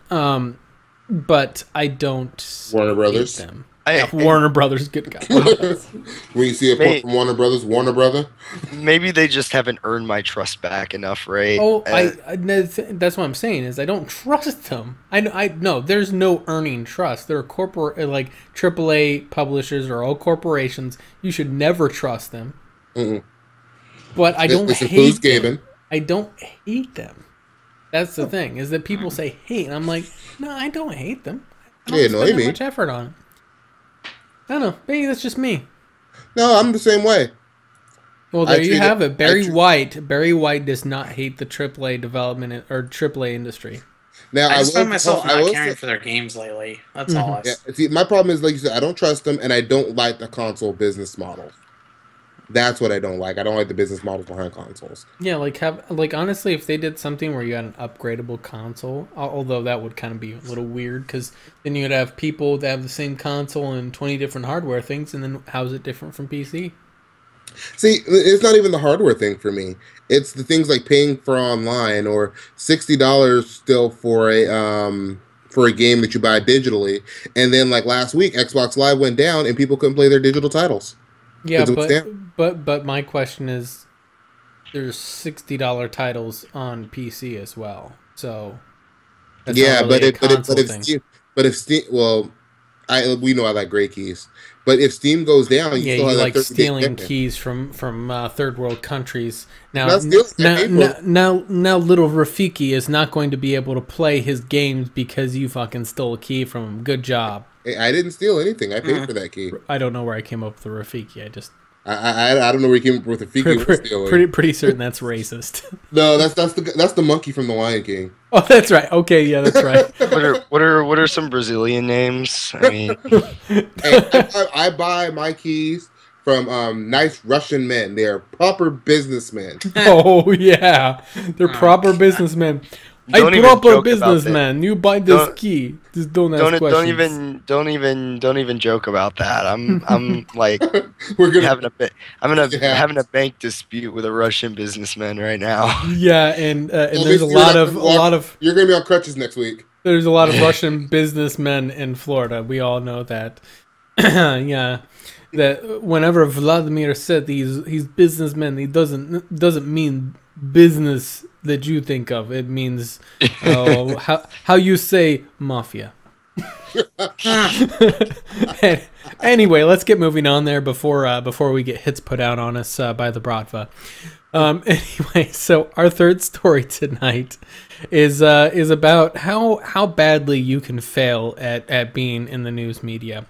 But I don't Warner Brothers. hate them. Warner Brothers, good guy. When you see a port from Warner Brothers, Warner Brother. maybe they just haven't earned my trust back enough, right? Oh, that's what I'm saying is I don't trust them. I no, there's no earning trust. They're like AAA publishers are all corporations. You should never trust them. Mm-mm. But I don't This hate includes them. gaming. I don't hate them. That's the thing is that people say hate, and I'm like, no, I don't hate them. I don't spend that much effort on it. I don't know. Maybe that's just me. No, I'm the same way. Well, there you have it. Barry White does not hate the AAA development or AAA industry. Now I just find myself not caring for their games lately. That's all. See, my problem is, like you said, I don't trust them, and I don't like the console business model. That's what I don't like. I don't like the business models behind consoles. Yeah, like honestly, if they did something where you had an upgradable console, although that would kind of be a little weird because then you'd have people that have the same console and 20 different hardware things, and then how's it different from PC? See, it's not even the hardware thing for me. It's the things like paying for online or $60 still for a game that you buy digitally, and then like last week, Xbox Live went down and people couldn't play their digital titles. Yeah, but my question is, there's $60 titles on PC as well, so that's yeah, not really but if Steam, well, we know I like gray keys, but if Steam goes down, you still have like that stealing keys from third world countries. Now little Rafiki is not going to be able to play his games because you fucking stole a key from him. Good job. I didn't steal anything. I paid for that key. I don't know where I came up with the Rafiki. I don't know where you came up with the Rafiki. Pretty certain that's racist. No, that's the monkey from the Lion King. Oh, that's right. Okay, yeah, that's right. What are some Brazilian names? I mean, I buy my keys from nice Russian men. They are proper businessmen. Oh yeah, they're proper businessmen. I'm proper businessman. You buy this key. Just don't ask questions. Don't even joke about that. I'm like having a bank dispute with a Russian businessman right now. Yeah, and there's a lot of you're gonna be on crutches next week. There's a lot of Russian businessmen in Florida. We all know that. Yeah, that whenever Vladimir said he's businessman, he doesn't mean business that you think of. It means how you say mafia. Anyway, let's get moving on there before we get hits put out on us by the Bratva. Anyway, so our third story tonight is about how badly you can fail at being in the news media.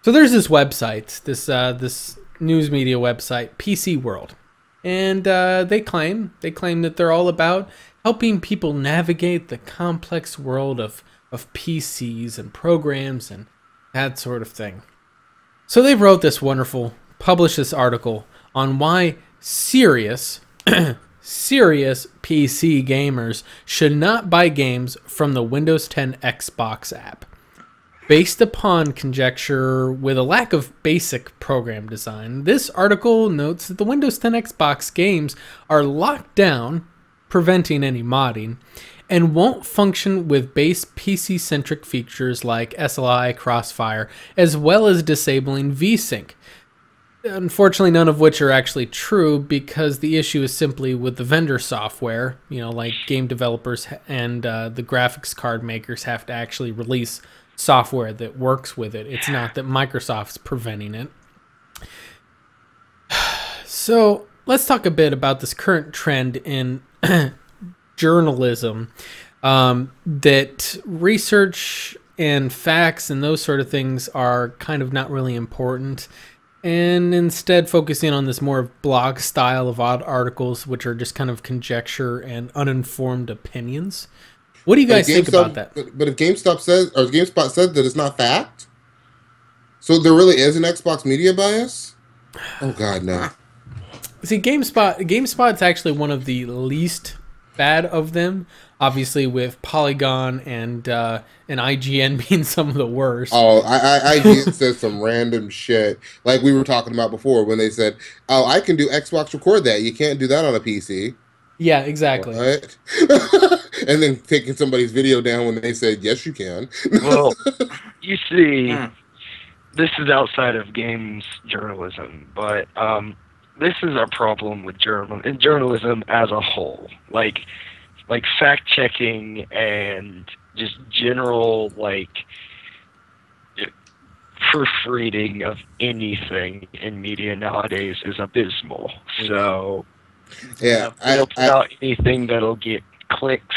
So there's this website, this news media website, PCWorld. And they claim that they're all about helping people navigate the complex world of PCs and programs and that sort of thing. So they wrote this published this article on why serious PC gamers should not buy games from the Windows 10 Xbox app. Based upon conjecture with a lack of basic program design, this article notes that the Windows 10 Xbox games are locked down, preventing any modding, and won't function with base PC-centric features like SLI, Crossfire, as well as disabling VSync. Unfortunately, none of which are actually true because the issue is simply with the vendor software, like game developers and the graphics card makers have to actually release software that works with it. It's not that Microsoft's preventing it. So let's talk a bit about this current trend in journalism, that research and facts and those sort of things are kind of not really important. and instead focusing on this more blog style of odd articles, which are just kind of conjecture and uninformed opinions. What do you guys think about that? But if GameStop says, or GameSpot said that it's not fact, so there really is an Xbox media bias? Oh God, no. See, GameSpot's actually one of the least bad of them. Obviously, with Polygon and IGN being some of the worst. Oh, IGN says some random shit, like we were talking about before when they said, "Oh, I can do Xbox record that. You can't do that on a PC." Yeah, exactly. What? And then taking somebody's video down when they said, "Yes, you can." Well, you see, this is outside of games journalism, but this is a problem with journalism as a whole. Like fact checking and just general proofreading of anything in media nowadays is abysmal. So yeah, they don't put out anything that'll get clicks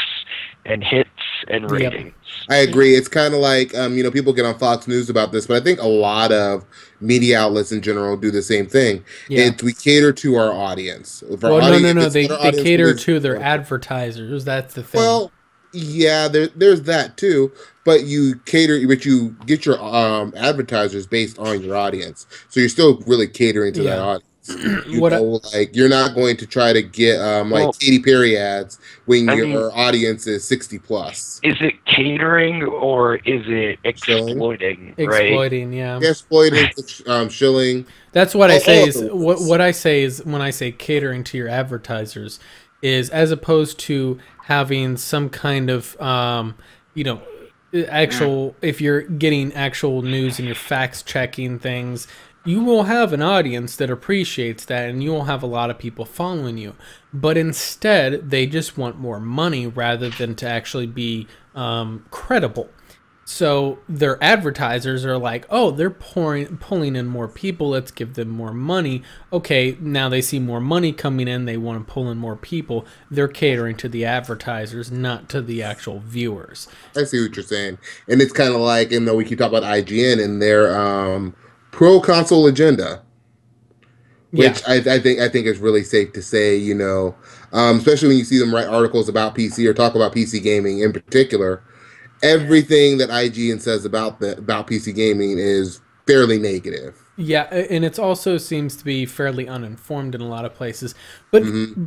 and hits and ratings. Yep. I agree. It's kind of like, people get on Fox News about this, but I think a lot of media outlets in general do the same thing. Yeah. We cater to our audience. No. They cater to their advertisers. That's the thing. Well, yeah, there's that too. But you get your advertisers based on your audience. So you're still really catering to that audience. You're not going to try to get Katy Perry ads when your audience is 60 plus. Is it catering or is it exploiting? Exploiting, yeah. Exploiting, shilling. That's what I say. What I say is when I say catering to your advertisers is as opposed to having some kind of actual. If you're getting actual news and you're facts checking things, you will have an audience that appreciates that, and you will have a lot of people following you. But instead, they just want more money rather than to actually be credible. So their advertisers are like, oh, they're pulling in more people. Let's give them more money. Okay, now they see more money coming in. They want to pull in more people. They're catering to the advertisers, not to the actual viewers. I see what you're saying. And it's kind of like, we keep talking about IGN and their pro-console agenda, which I think is really safe to say, especially when you see them write articles about PC or talk about PC gaming in particular. Everything that IGN says about PC gaming is fairly negative. Yeah, and it also seems to be fairly uninformed in a lot of places. But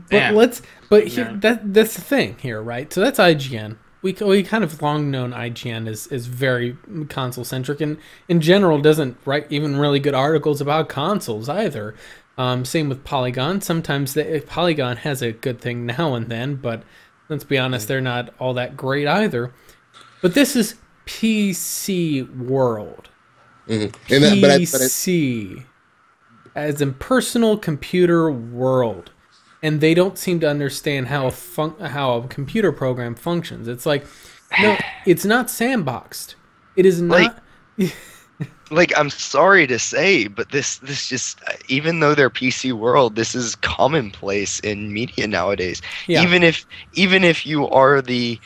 that's the thing here, right? So that's IGN. We kind of long known IGN is very console centric, and in general doesn't write even really good articles about consoles either. Same with Polygon. Sometimes Polygon has a good thing now and then, but let's be honest, they're not all that great either. But this is PCWorld. PC, as in personal computer world. And they don't seem to understand how a computer program functions. It's like, no, it's not sandboxed. It is not. I'm sorry to say, but this just, even though they're PC World, this is commonplace in media nowadays. Yeah. Even if you are the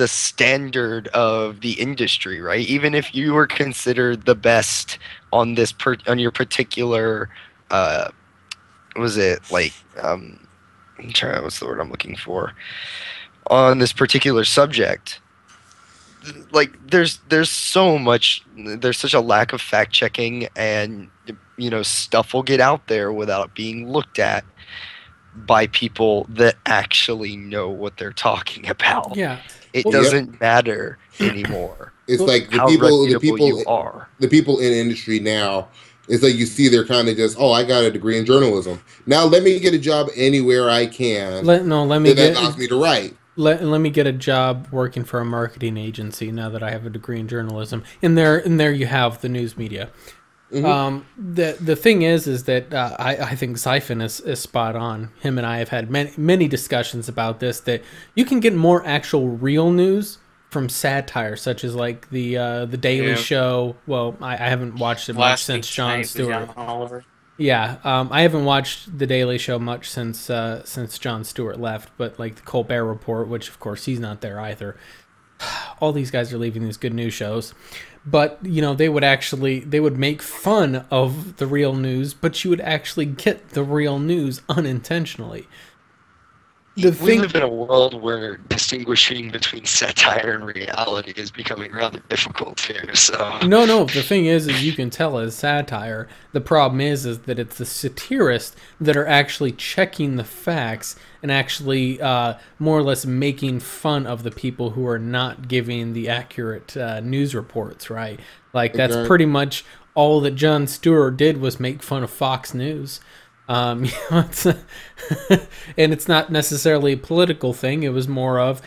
standard of the industry, right? Even if you were considered the best on your particular what's the word I'm looking for, on this particular subject, there's such a lack of fact checking, and stuff will get out there without being looked at by people that actually know what they're talking about. Yeah, it doesn't matter anymore. It's like the people in industry now. It's like you see they're kind of just, I got a degree in journalism. Now let me get a job anywhere I can. That allows me to write. Let me get a job working for a marketing agency now that I have a degree in journalism. And there you have the news media. Mm-hmm. The thing is that I think Siphon is spot on. Him and I have had many discussions about this, that you can get more actual real news from satire, such as like the Daily Show. Well, I haven't watched it much since Jon Stewart. Yeah, I haven't watched the Daily Show much since Jon Stewart left, but like the Colbert Report, which of course he's not there either. all these guys are leaving these good news shows. But, you know, they would make fun of the real news, but you would actually get the real news unintentionally. We live in a world where distinguishing between satire and reality is becoming rather difficult here. So no. The thing is you can tell as satire. The problem is that it's the satirists that are actually checking the facts and actually more or less making fun of the people who are not giving the accurate news reports. Right? Like that's pretty much all that Jon Stewart did was make fun of Fox News. You know, and it's not necessarily a political thing. It was more of,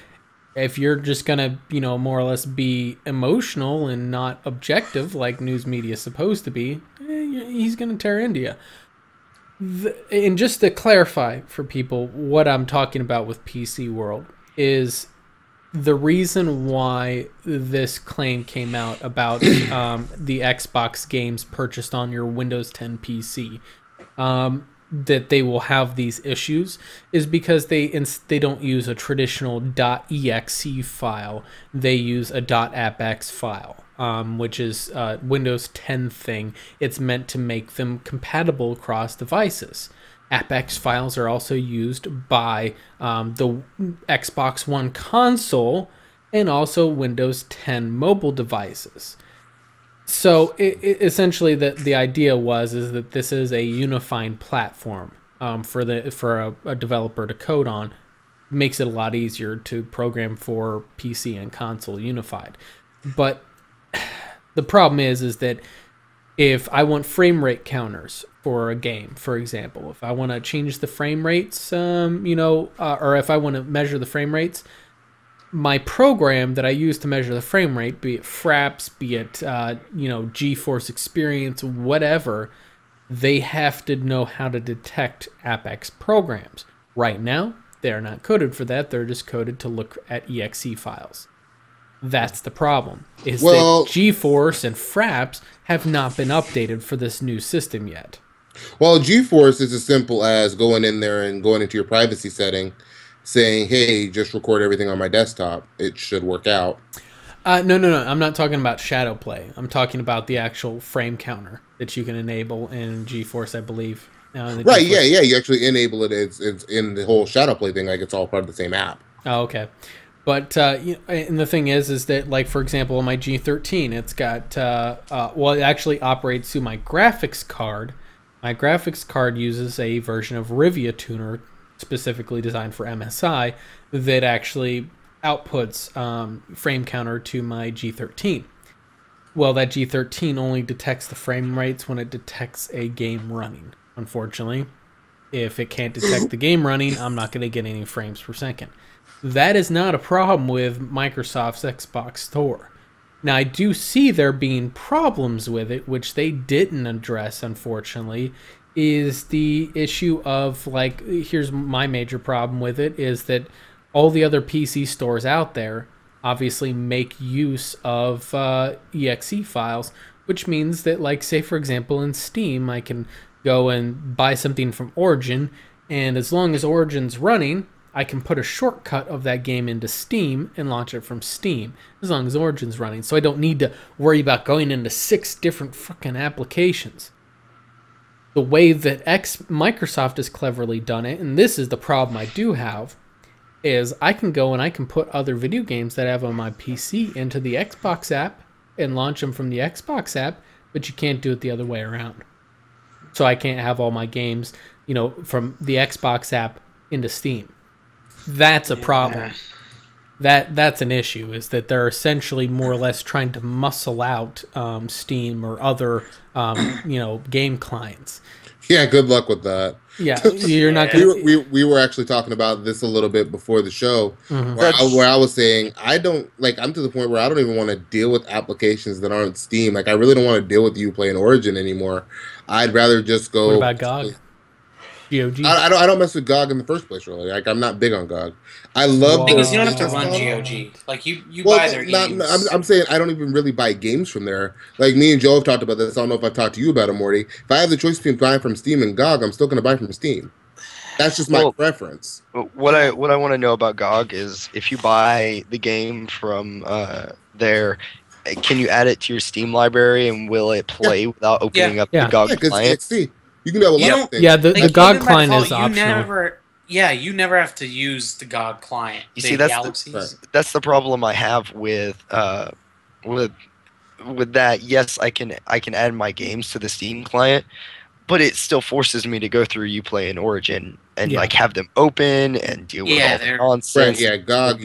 if you're just gonna, you know, more or less be emotional and not objective like news media is supposed to be, he's gonna tear India. And just to clarify for people, what I'm talking about with PCWorld is the reason why this claim came out about the Xbox games purchased on your Windows 10 PC. That they will have these issues is because they don't use a traditional .exe file. They use a .appx file, which is a Windows 10 thing. It's meant to make them compatible across devices. AppX files are also used by the Xbox One console and also Windows 10 mobile devices. So essentially, the idea is that this is a unifying platform for a developer to code on. Makes it a lot easier to program for PC and console unified. But the problem is that if I want frame rate counters for a game, for example, if I want to change the frame rates, or if I want to measure the frame rates, my program that I use to measure the frame rate, be it Fraps, be it GeForce Experience, whatever, they have to know how to detect AppX programs. Right now, they're not coded for that. They're just coded to look at exe files. That's the problem. That GeForce and Fraps have not been updated for this new system yet. Well, GeForce is as simple as going in there and going into your privacy setting, saying, hey, just record everything on my desktop. It should work out. No. I'm not talking about shadow play. I'm talking about the actual frame counter that you can enable in GeForce, I believe. Right, yeah. You actually enable it. It's in the whole shadow play thing. Like, it's all part of the same app. Oh, okay. But, and the thing is that, like, for example, on my G13, it's got, it actually operates through my graphics card. My graphics card uses a version of Rivia Tuner, specifically designed for MSI, that actually outputs frame counter to my G13. Well, that G13 only detects the frame rates when it detects a game running, unfortunately. If it can't detect the game running, I'm not going to get any frames per second. That is not a problem with Microsoft's Xbox Store. Now, I do see there being problems with it, which they didn't address, unfortunately, is the issue of, like, here's my major problem with it, is that all the other PC stores out there obviously make use of exe files, which means that, like, say, for example, in Steam, I can go and buy something from Origin, and as long as Origin's running, I can put a shortcut of that game into Steam and launch it from Steam, as long as Origin's running. So I don't need to worry about going into 6 different fucking applications. The way that Microsoft has cleverly done it, and this is the problem I do have, is I can go and I can put other video games that I have on my PC into the Xbox app and launch them from the Xbox app, but you can't do it the other way around. So I can't have all my games, from the Xbox app into Steam. That's a problem. That's an issue, is that they're essentially more or less trying to muscle out Steam or other game clients. Yeah, good luck with that. Yeah, you're not going to... We were actually talking about this a little bit before the show, where I was saying, I'm to the point where I don't even want to deal with applications that aren't Steam. Like, I really don't want to deal with you playing Origin anymore. I'd rather just go... What about GOG? GOG? I don't mess with GOG in the first place, really. Like, I'm not big on GOG. I love... Because you don't have to run GOG. Like, you buy their games. I'm saying I don't even really buy games from there. Like, me and Joe have talked about this. I don't know if I've talked to you about it, Morty. If I have the choice between buying from Steam and GOG, I'm still going to buy from Steam. That's just my preference. What I want to know about GOG is if you buy the game from there, can you add it to your Steam library and will it play without opening up the GOG client? Because see, you can do a lot of things. Yeah, the GOG client is optional. You never have to use the GOG client. You see, that's the problem I have with that. Yes, I can add my games to the Steam client, but it still forces me to go through Uplay and Origin and like have them open and deal with all the nonsense. Right, GOG,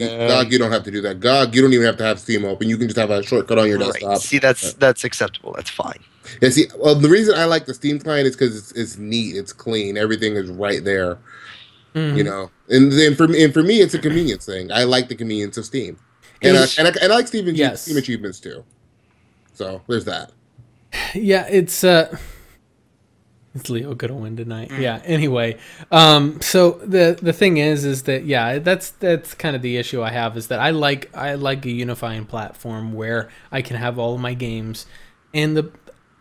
you don't have to do that. GOG, you don't even have to have Steam open. You can just have a shortcut on your desktop. See, that's acceptable. That's fine. Yeah, see, well, the reason I like the Steam client is because it's neat, it's clean, everything is right there. Mm-hmm. You know, and for me, it's a convenience thing. I like the convenience of Steam, and I like Steam achievements too. So there's that. Yeah, it's Leo gonna win tonight. Yeah. Anyway, so the thing is that that's kind of the issue I have, is that I like a unifying platform where I can have all of my games, and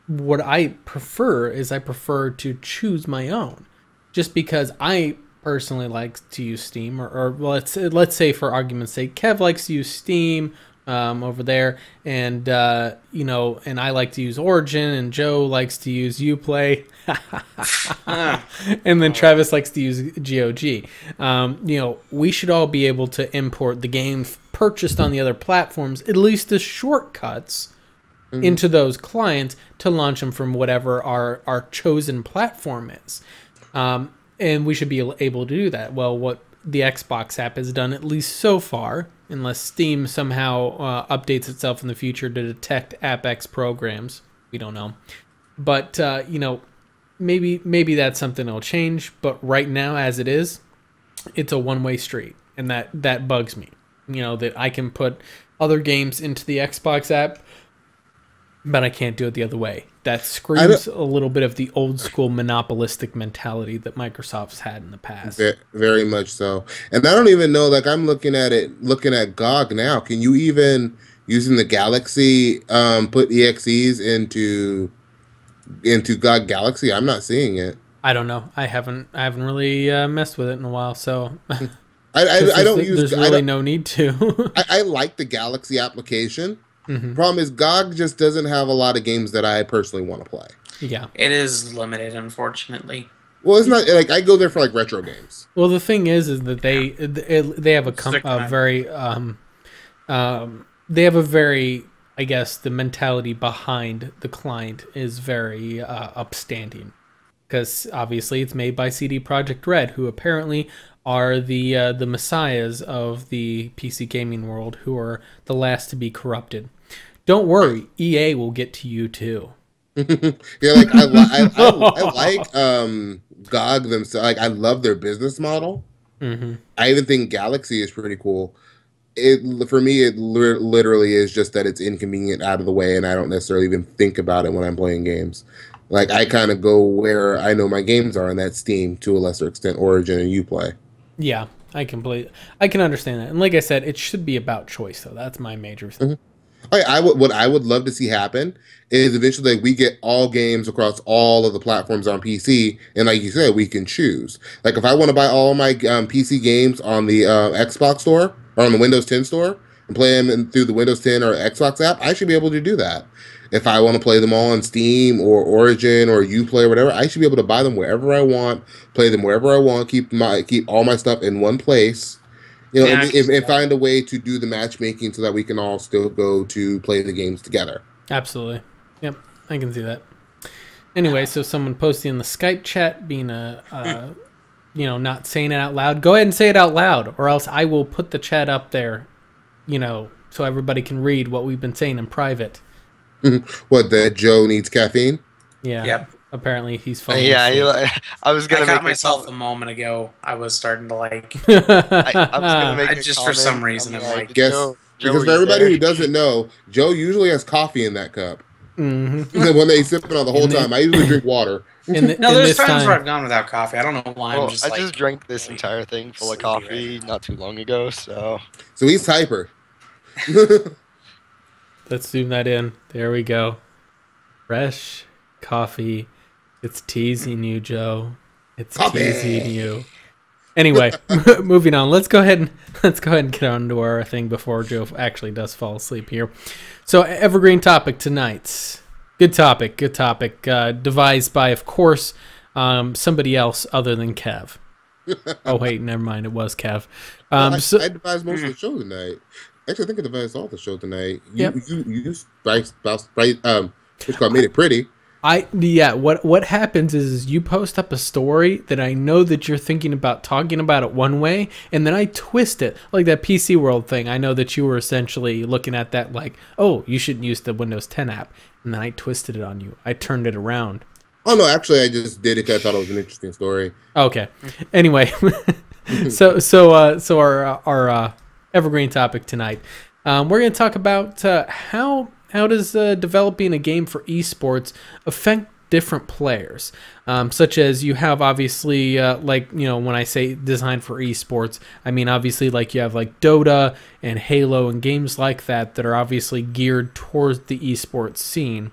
what I prefer is I prefer to choose my own, just because I personally like to use Steam, or let's say for argument's sake, Kev likes to use Steam over there, and and I like to use Origin, and Joe likes to use Uplay, and then Travis likes to use GOG. We should all be able to import the games purchased on the other platforms, at least the shortcuts, into those clients to launch them from whatever our chosen platform is. And we should be able to do that. Well, what the Xbox app has done, at least so far, unless Steam somehow updates itself in the future to detect AppX programs, we don't know. But maybe that's something that'll change. But right now, as it is, it's a one-way street, and that bugs me. That I can put other games into the Xbox app, but I can't do it the other way. That screams a little bit of the old school monopolistic mentality that Microsoft's had in the past. Very much so. And I don't even know, like, I'm looking at GOG now. Can you even, using the Galaxy, put EXEs into GOG Galaxy? I'm not seeing it. I don't know. I haven't really messed with it in a while, so I don't use. There's really no need to. I like the Galaxy application. Mm-hmm. Problem is, GOG just doesn't have a lot of games that I personally want to play. Yeah, it is limited, unfortunately. Well, it's not like I go there for like retro games. Well, the thing is that they have a very I guess the mentality behind the client is very upstanding, because obviously it's made by CD Projekt Red, who apparently are the messiahs of the PC gaming world, who are the last to be corrupted. Don't worry, EA will get to you too. Yeah, like I like GOG themselves. Like, I love their business model. Mm-hmm. I even think Galaxy is pretty cool. For me, it literally is just that it's inconvenient, out of the way, and I don't necessarily even think about it when I'm playing games. Like, I kind of go where I know my games are, and that's Steam, to a lesser extent, Origin and Uplay. Yeah, I can understand that. And like I said, it should be about choice, though. That's my major thing. Mm-hmm. What I would love to see happen is eventually we get all games across all of the platforms on PC, and like you said, we can choose. Like, if I want to buy all my PC games on the Xbox store or on the Windows 10 store and play them through the Windows 10 or Xbox app, I should be able to do that. If I want to play them all on Steam or Origin or Uplay or whatever, I should be able to buy them wherever I want, play them wherever I want, keep all my stuff in one place. And find a way to do the matchmaking so that we can all still go to play the games together. Absolutely. Yep, I can see that. Anyway, so someone posting in the Skype chat, being not saying it out loud. Go ahead and say it out loud, or else I will put the chat up there, so everybody can read what we've been saying in private. What, that Joe needs caffeine? Yeah. Yep. Apparently he's falling I was gonna. I caught myself a moment ago. I was starting to like. I was gonna make a just comment. for some reason I'm like. Because for everybody who doesn't know, Joe usually has coffee in that cup. Mm-hmm. When they sip it on the whole time, I usually drink water. There's times where I've gone without coffee. I don't know why. Well, I just drank this entire thing full of coffee not too long ago, so he's hyper. Let's zoom that in. There we go. Fresh coffee. It's teasing you, Joe. It's teasing you. Anyway, moving on. Let's go ahead and get on to our thing before Joe actually does fall asleep here. So, evergreen topic tonight. Good topic. Devised by, of course, somebody else other than Kev. Oh wait, never mind. It was Kev. I devised most of the show tonight. Actually, I think I devised all the show tonight. You made it pretty. What happens is you post up a story that I know that you're thinking about talking about it one way, and then I twist it like that PCWorld thing. I know that you were essentially looking at that like, oh, you shouldn't use the Windows 10 app, and then I twisted it on you. I turned it around. Oh no, actually, I just did it because I thought it was an interesting story. Okay. Anyway, so our evergreen topic tonight, we're going to talk about how does developing a game for esports affect different players, such as you have obviously when I say designed for esports, I mean obviously like you have like Dota and Halo and games like that are obviously geared towards the esports scene.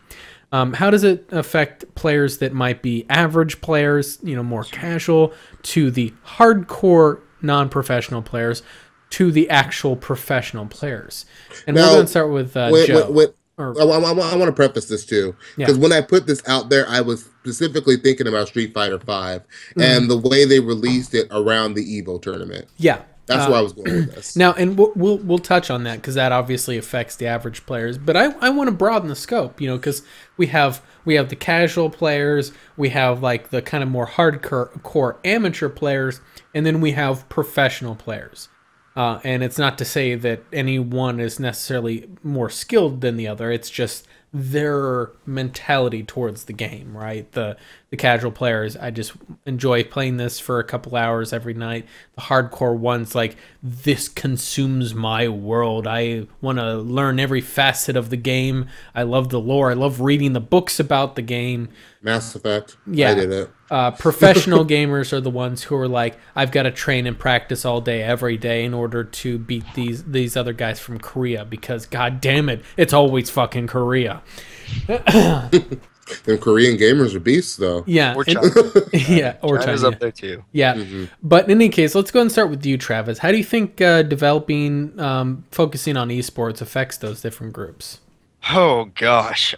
How does it affect players that might be average players, more casual, to the hardcore non-professional players, to the actual professional players? And now, we're going to start with Joe. I want to preface this too, because when I put this out there, I was specifically thinking about Street Fighter V and the way they released it around the Evo tournament. Yeah. That's where I was going with this. Now, and we'll touch on that because that obviously affects the average players. But I want to broaden the scope, because we have the casual players, we have like the kind of more hardcore amateur players, and then we have professional players. And it's not to say that any one is necessarily more skilled than the other. It's just their mentality towards the game, right? The casual players, I just enjoy playing this for a couple hours every night. The hardcore ones, like, this consumes my world. I want to learn every facet of the game. I love the lore. I love reading the books about the game. Mass Effect. Yeah. I did it. Professional gamers are the ones who are like, I've got to train and practice all day, every day in order to beat these other guys from Korea because, god damn it, it's always fucking Korea. And Korean gamers are beasts, though. Yeah. Or China. Yeah, or China's China. up there, too. Yeah. Mm-hmm. But in any case, let's go and start with you, Travis. How do you think developing, focusing on esports affects those different groups? Oh gosh.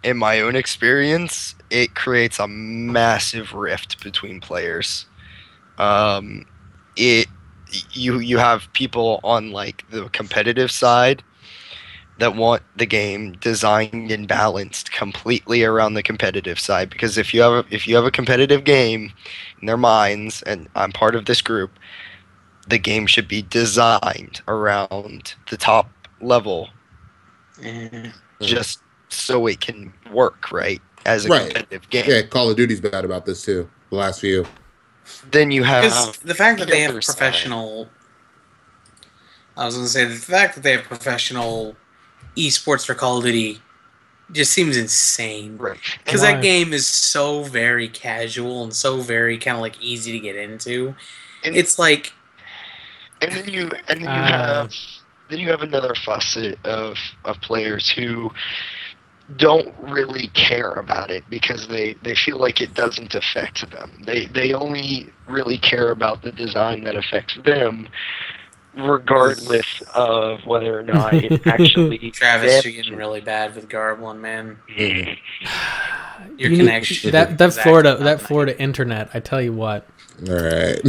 In my own experience, it creates a massive rift between players. You have people on like the competitive side that want the game designed and balanced completely around the competitive side, because if you have a competitive game in their minds, and I'm part of this group, the game should be designed around the top level. Just so it can work, right? As a competitive game. Yeah, Call of Duty's bad about this too. The last few. Then you have the fact that they have professional. I was going to say the fact that they have professional esports for Call of Duty just seems insane, right? Because that game is so very casual and so very kind of like easy to get into. And it's like, and then you have. Then you have another facet of players who don't really care about it because they feel like it doesn't affect them. They only really care about the design that affects them, regardless of whether or not it actually... Travis, you're getting really bad with Garbling, man. Your connection. That Florida internet, I tell you what. All right.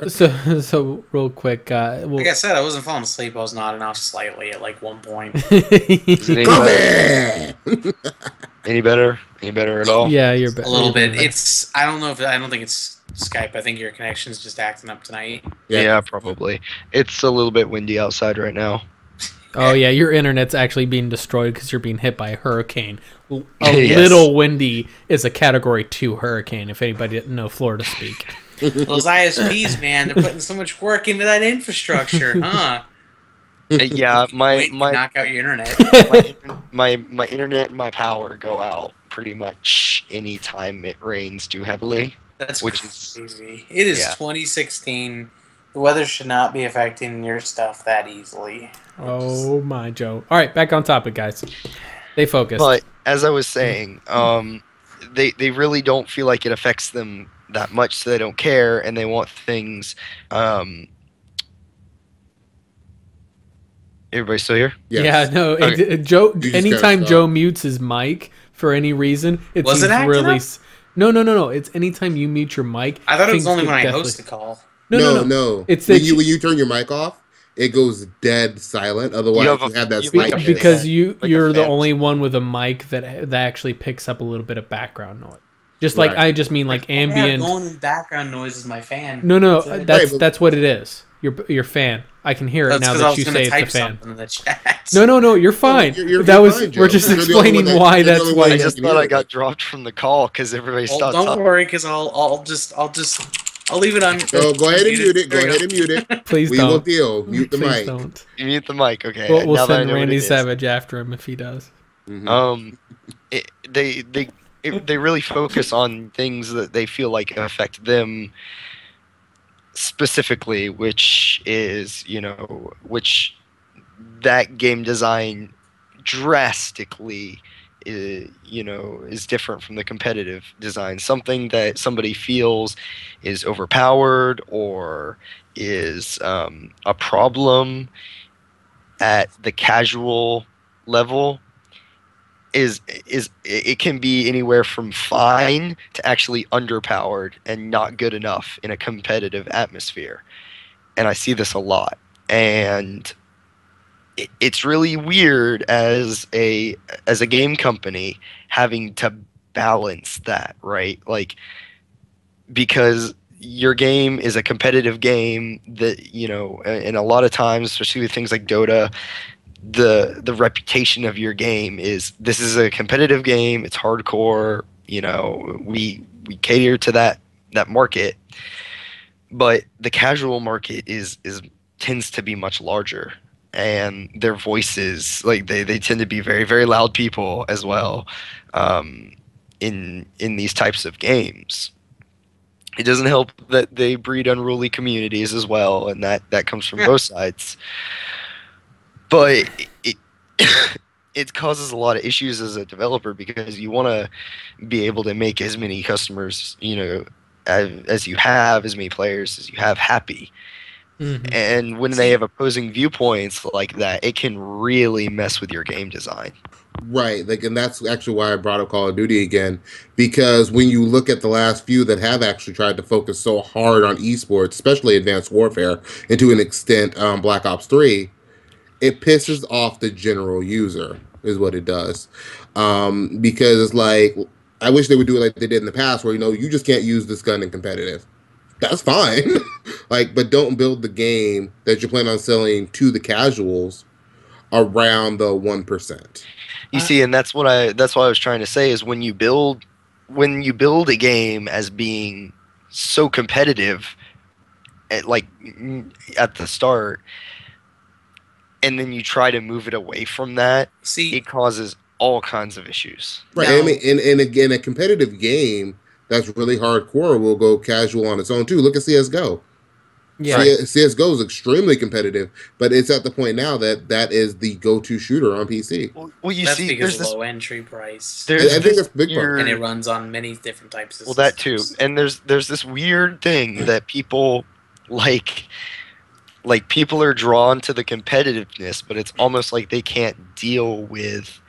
so real quick. Like I said, I wasn't falling asleep. I was nodding off slightly at like one point. Any better? Any better at all? Yeah, you're better. A little bit. I don't think it's Skype. I think your connection's just acting up tonight. Yeah, probably. It's a little bit windy outside right now. Oh yeah, your internet's actually being destroyed because you're being hit by a hurricane. Yes. Little windy is a Category 2 hurricane. If anybody didn't know Florida speak. Those ISPs, man, they're putting so much work into that infrastructure, huh? Yeah, my knock out your internet. my internet and my power go out pretty much anytime it rains too heavily. That's is crazy. It is 2016. The weather should not be affecting your stuff that easily. Oh my Joe. All right, back on topic, guys. They focus. But as I was saying, they really don't feel like it affects them that much, so they don't care, and they want things. Everybody still here? Yes. Yeah, no. Okay. Joe. Anytime Joe mutes his mic for any reason, it seems really. No. It's anytime you mute your mic. I thought it was only when I host the call. No. It's when you turn your mic off, it goes dead silent. Otherwise, you have that slight because you're the only one with a mic that actually picks up a little bit of background noise. Just like I just mean like ambient. Going background noise is my fan. No, that's what it is. Your fan. I can hear it now that you say it's a fan. No, you're fine. We're just explaining why that's why. I just thought I got dropped from the call because everybody stopped. Don't worry, because I'll leave it on. Go ahead and mute it. Go ahead and mute it. Please don't. We will deal. Mute the mic. Don't. You mute the mic, okay? We'll send Randy Savage after him if he does. They really focus on things that they feel like affect them specifically, which is, which that game design drastically, is different from the competitive design. Something that somebody feels is overpowered or is a problem at the casual level is it can be anywhere from fine to actually underpowered and not good enough in a competitive atmosphere. And I see this a lot. And it's really weird as a game company having to balance that, right? Like, because your game is a competitive game that, and a lot of times, especially with things like Dota, the reputation of your game is this is a competitive game, it's hardcore, we cater to that market. But the casual market is tends to be much larger, and their voices, like they tend to be very, very loud people as well, in these types of games. It doesn't help that they breed unruly communities as well, and that comes from both sides. But it causes a lot of issues as a developer, because you want to be able to make as many customers, as you have, as many players as you have happy. Mm-hmm. And when they have opposing viewpoints like that, it can really mess with your game design. Right, and that's actually why I brought up Call of Duty again, because when you look at the last few that have actually tried to focus so hard on esports, especially Advanced Warfare, and to an extent Black Ops 3, it pisses off the general user, is what it does. Because it's like, I wish they would do it like they did in the past, where, you just can't use this gun in competitive. That's fine. But don't build the game that you plan on selling to the casuals around the 1%. You see, and that's what I was trying to say, is when you build a game as being so competitive at the start, and then you try to move it away from that, it causes all kinds of issues. Right. Now, I mean, and again, a competitive game that's really hardcore will go casual on its own too. Look at CSGO. Yeah. CSGO is extremely competitive, but it's at the point now that is the go-to shooter on PC. Well, that's because low entry price. I think that's big part. And it runs on many different types of systems. That too. And there's this weird thing that people like people are drawn to the competitiveness, but it's almost like they can't deal with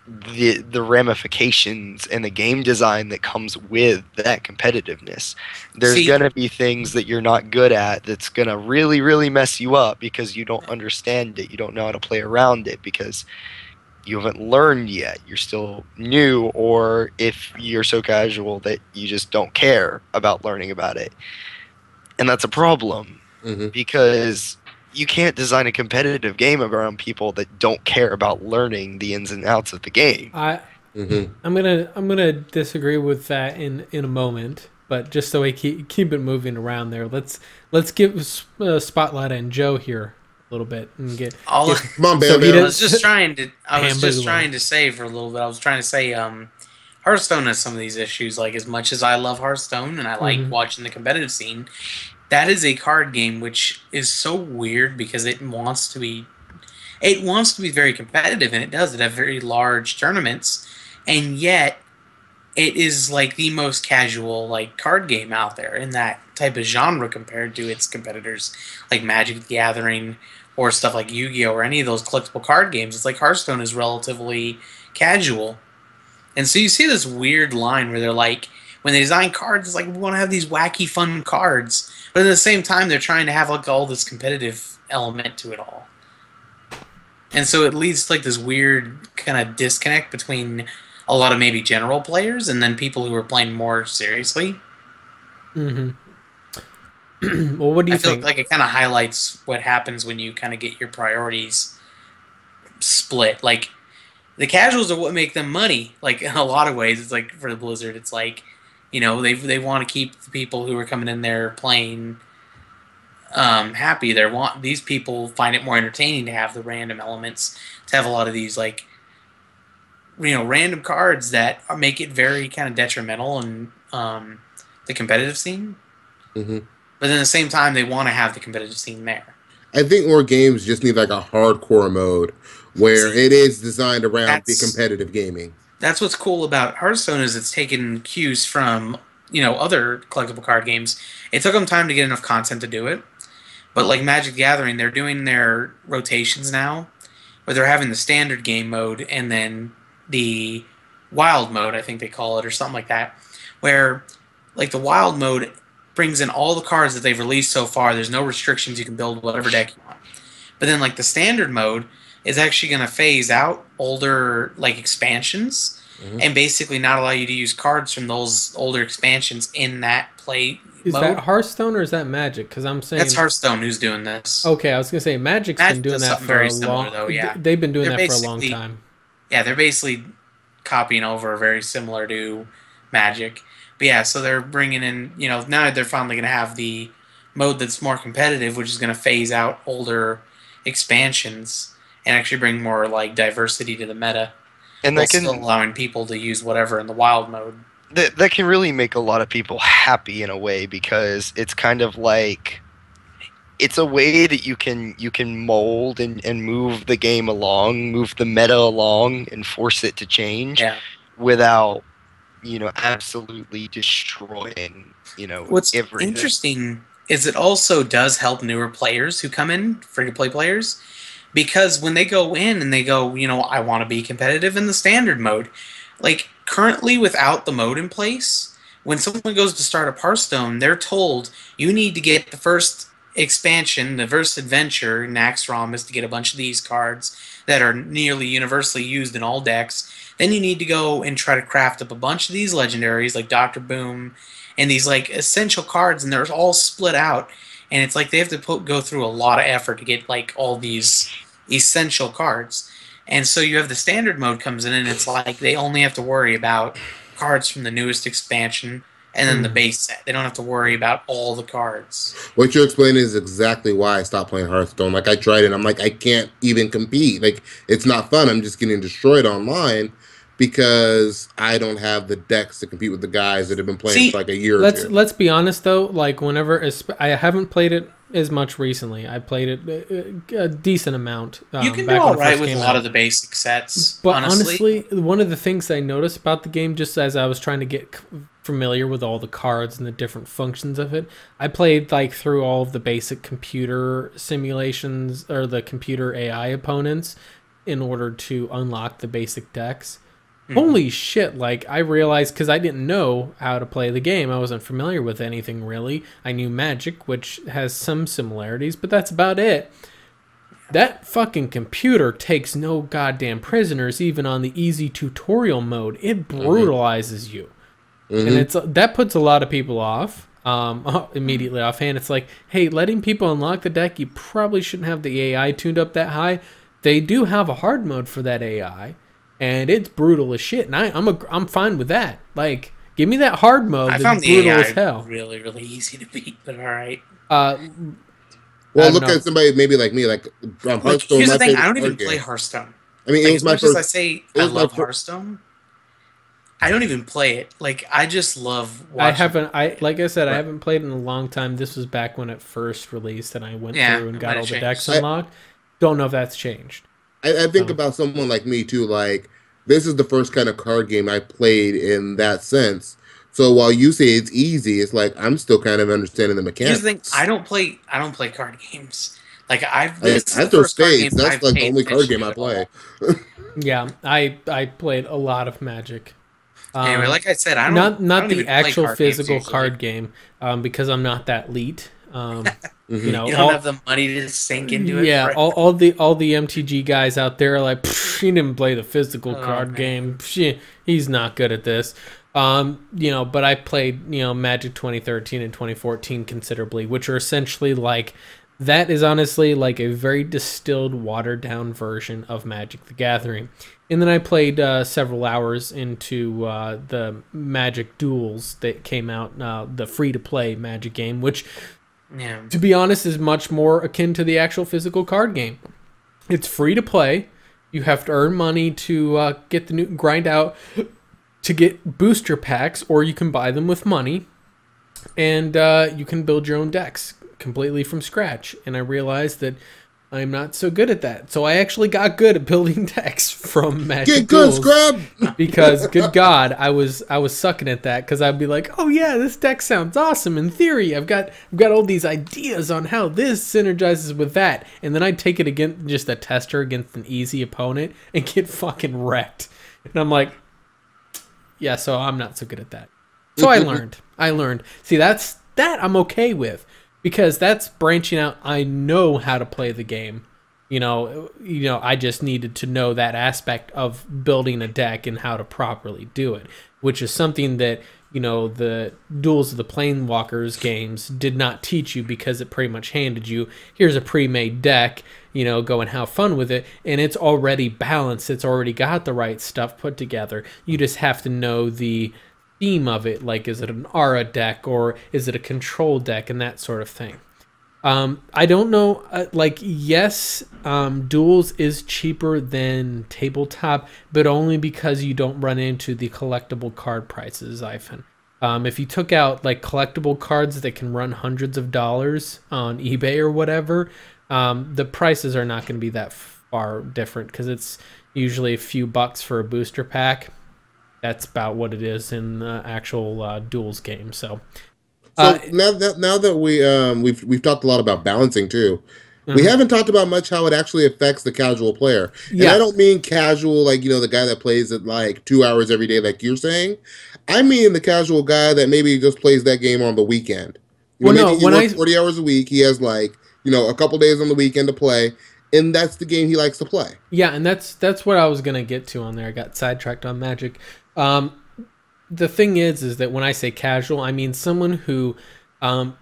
the ramifications and the game design that comes with that competitiveness. There's going to be things that you're not good at that's going to really, really mess you up because you don't understand it. You don't know how to play around it because you haven't learned yet. You're still new, or if you're so casual that you just don't care about learning about it. And that's a problem. Mm-hmm. Because you can't design a competitive game around people that don't care about learning the ins and outs of the game. I'm gonna disagree with that in a moment, but just so we keep it moving around there, let's give a spotlight on Joe here a little bit and get. Come on, Bam. I was just trying to say for a little bit. I was trying to say, Hearthstone has some of these issues. Like, as much as I love Hearthstone and I like watching the competitive scene, that is a card game which is so weird because it wants to be very competitive, and it does. It has very large tournaments, and yet it is like the most casual like card game out there in that type of genre compared to its competitors like Magic the Gathering or stuff like Yu-Gi-Oh or any of those collectible card games. It's like Hearthstone is relatively casual. And so you see this weird line where they're like, when they design cards, it's like, we want to have these wacky, fun cards. But at the same time, they're trying to have like all this competitive element to it all. And so it leads to like this weird kind of disconnect between a lot of maybe general players and then people who are playing more seriously. Mm-hmm. Well, what do you think? I feel like it kind of highlights what happens when you kind of get your priorities split. Like, the casuals are what make them money. Like, in a lot of ways, it's like, for the Blizzard, it's like, you know, they want to keep the people who are coming in there playing happy. These people find it more entertaining to have the random elements, to have a lot of these, like, you know, random cards that make it very kind of detrimental in the competitive scene. Mm-hmm. But then at the same time, they want to have the competitive scene there. I think more games just need like a hardcore mode where it is designed around the competitive gaming. That's what's cool about Hearthstone is it's taken cues from, you know, other collectible card games. It took them time to get enough content to do it. But like Magic the Gathering, they're doing their rotations now, where they're having the standard game mode and then the wild mode, I think they call it, or something like that, where like the wild mode brings in all the cards that they've released so far. There's no restrictions. You can build whatever deck you want. But then like the standard mode is actually going to phase out older like expansions and basically not allow you to use cards from those older expansions in that play Is mode. that Hearthstone or is that Magic? Because I'm saying That's Hearthstone who's doing this. Okay, I was gonna say Magic's been doing that for a long. Though, yeah. They've been doing that for a long time. Yeah, they're basically copying over very similar to Magic. But yeah, so they're bringing in, you know, now they're finally going to have the mode that's more competitive, which is going to phase out older expansions and actually bring more like diversity to the meta, and that can still allowing people to use whatever in the wild mode. That can really make a lot of people happy in a way, because it's kind of like it's a way that you can mold and move the game along, move the meta along, and force it to change without, you know, absolutely destroying, you know, what's everything. Interesting is it also does help newer players who come in, free-to-play players, because when they go in and they go, you know, I want to be competitive in the standard mode, like currently without the mode in place, when someone goes to start a Hearthstone, they're told you need to get the first expansion, the first adventure, Naxxramas, is to get a bunch of these cards that are nearly universally used in all decks. Then you need to go and try to craft up a bunch of these legendaries like Dr. Boom and these like essential cards, and they're all split out. And it's like they have to go through a lot of effort to get like all these essential cards. And so you have the standard mode comes in, and it's like they only have to worry about cards from the newest expansion and then the base set. They don't have to worry about all the cards. What you're explaining is exactly why I stopped playing Hearthstone. Like, I tried it, I'm like, I can't even compete. Like, it's not fun. I'm just getting destroyed online because I don't have the decks to compete with the guys that have been playing for like a year or two. Let's be honest, though. Like, whenever... I haven't played it as much recently. I played it a decent amount. You can do all right with a lot of the basic sets, but honestly, one of the things I noticed about the game, just as I was trying to get familiar with all the cards and the different functions of it, I played like through all of the basic computer simulations or the computer AI opponents in order to unlock the basic decks. Holy shit, like, I realized, because I didn't know how to play the game, I wasn't familiar with anything really. I knew Magic, which has some similarities, but that's about it. That fucking computer takes no goddamn prisoners, even on the easy tutorial mode. It brutalizes you. And that puts a lot of people off, immediately offhand. It's like, hey, letting people unlock the deck, you probably shouldn't have the AI tuned up that high. They do have a hard mode for that AI. And it's brutal as shit, and I'm fine with that. Like, give me that hard mode. I found the AI really, really easy to beat, but all right. Well, look at somebody maybe like me, like Hearthstone. Here's the thing: I don't even play Hearthstone. I mean, like, it was as my much first. As I say I love Hearthstone, I don't even play it. Like, I just love watching. Like I said, I haven't played in a long time. This was back when it first released, and I went through and got all the decks unlocked. Don't know if that's changed. I think about someone like me too. Like, this is the first kind of card game I played in that sense. So while you say it's easy, it's like I'm still kind of understanding the Here's the thing: mechanics. I don't play card games. Like this is I the throw first card game spades. That's I've like the paid only card attention game to I at all. play. Yeah, I played a lot of Magic. Anyway, like I said, I don't not I don't the even play actual card games physical usually. card game, because I'm not that elite. You know, You don't have the money to sink into it. yeah, Right? all the MTG guys out there are like, he didn't play the physical card man. game. He's not good at this. You know, but I played, you know, Magic 2013 and 2014 considerably, which are essentially like, that is honestly like a very distilled, watered down version of Magic the Gathering. And then I played several hours into the Magic Duels that came out, the free-to-play Magic game, which, Yeah. to be honest, is much more akin to the actual physical card game. It's free-to-play. You have to earn money to get the new grind out to get booster packs, or you can buy them with money, and you can build your own decks completely from scratch. And I realized that I'm not so good at that. So I actually got good at building decks from Magic Get good, Duels, Scrub! because good God, I was sucking at that, because I'd be like, oh yeah, this deck sounds awesome in theory. I've got all these ideas on how this synergizes with that, and then I'd take it against just a tester against an easy opponent and get fucking wrecked. And I'm like, yeah, so I'm not so good at that. So I learned. See, that I'm okay with, because that's branching out. I know how to play the game. You know, I just needed to know that aspect of building a deck and how to properly do it, which is something that, you know, the Duels of the Planewalkers games did not teach you, because it pretty much handed you, here's a pre-made deck, you know, go and have fun with it, and it's already balanced, it's already got the right stuff put together. You just have to know the theme of it, like, is it an aura deck, or is it a control deck, and that sort of thing. I don't know, like, yes, Duels is cheaper than Tabletop, but only because you don't run into the collectible card prices, Ivan. If you took out, like, collectible cards that can run hundreds of dollars on eBay or whatever, the prices are not going to be that far different, because it's usually a few bucks for a booster pack. That's about what it is in the actual Duels game, so... So now that we've talked a lot about balancing too, we haven't talked about much how it actually affects the casual player. And I don't mean casual like, you know, the guy that plays it like 2 hours every day like you're saying. I mean the casual guy that maybe just plays that game on the weekend. You know, maybe he works 40 hours a week. He has like, you know, a couple days on the weekend to play, and that's the game he likes to play. Yeah, and that's what I was gonna get to on there. I got sidetracked on Magic. The thing is that when I say casual, I mean someone who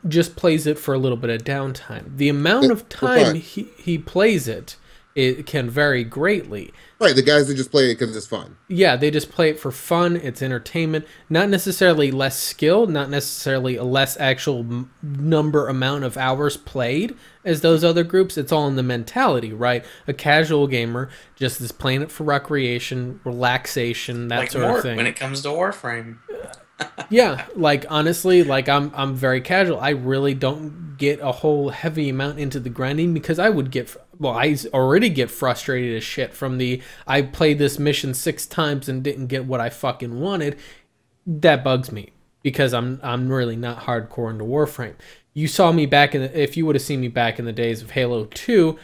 just plays it for a little bit of downtime. The amount of time he plays it can vary greatly. Right, the guys that just play it because it's fun. Yeah, they just play it for fun. It's entertainment. Not necessarily less skill, not necessarily a less actual amount of hours played as those other groups. It's all in the mentality, right? A casual gamer just is playing it for recreation, relaxation, that like sort of thing. When it comes to Warframe. Yeah, like honestly, like I'm very casual. I really don't get a whole heavy amount into the grinding, because I would get, well, I already get frustrated as shit from the, I played this mission 6 times and didn't get what I fucking wanted. That bugs me, because I'm really not hardcore into Warframe. You saw me back in if you would have seen me back in the days of Halo 2,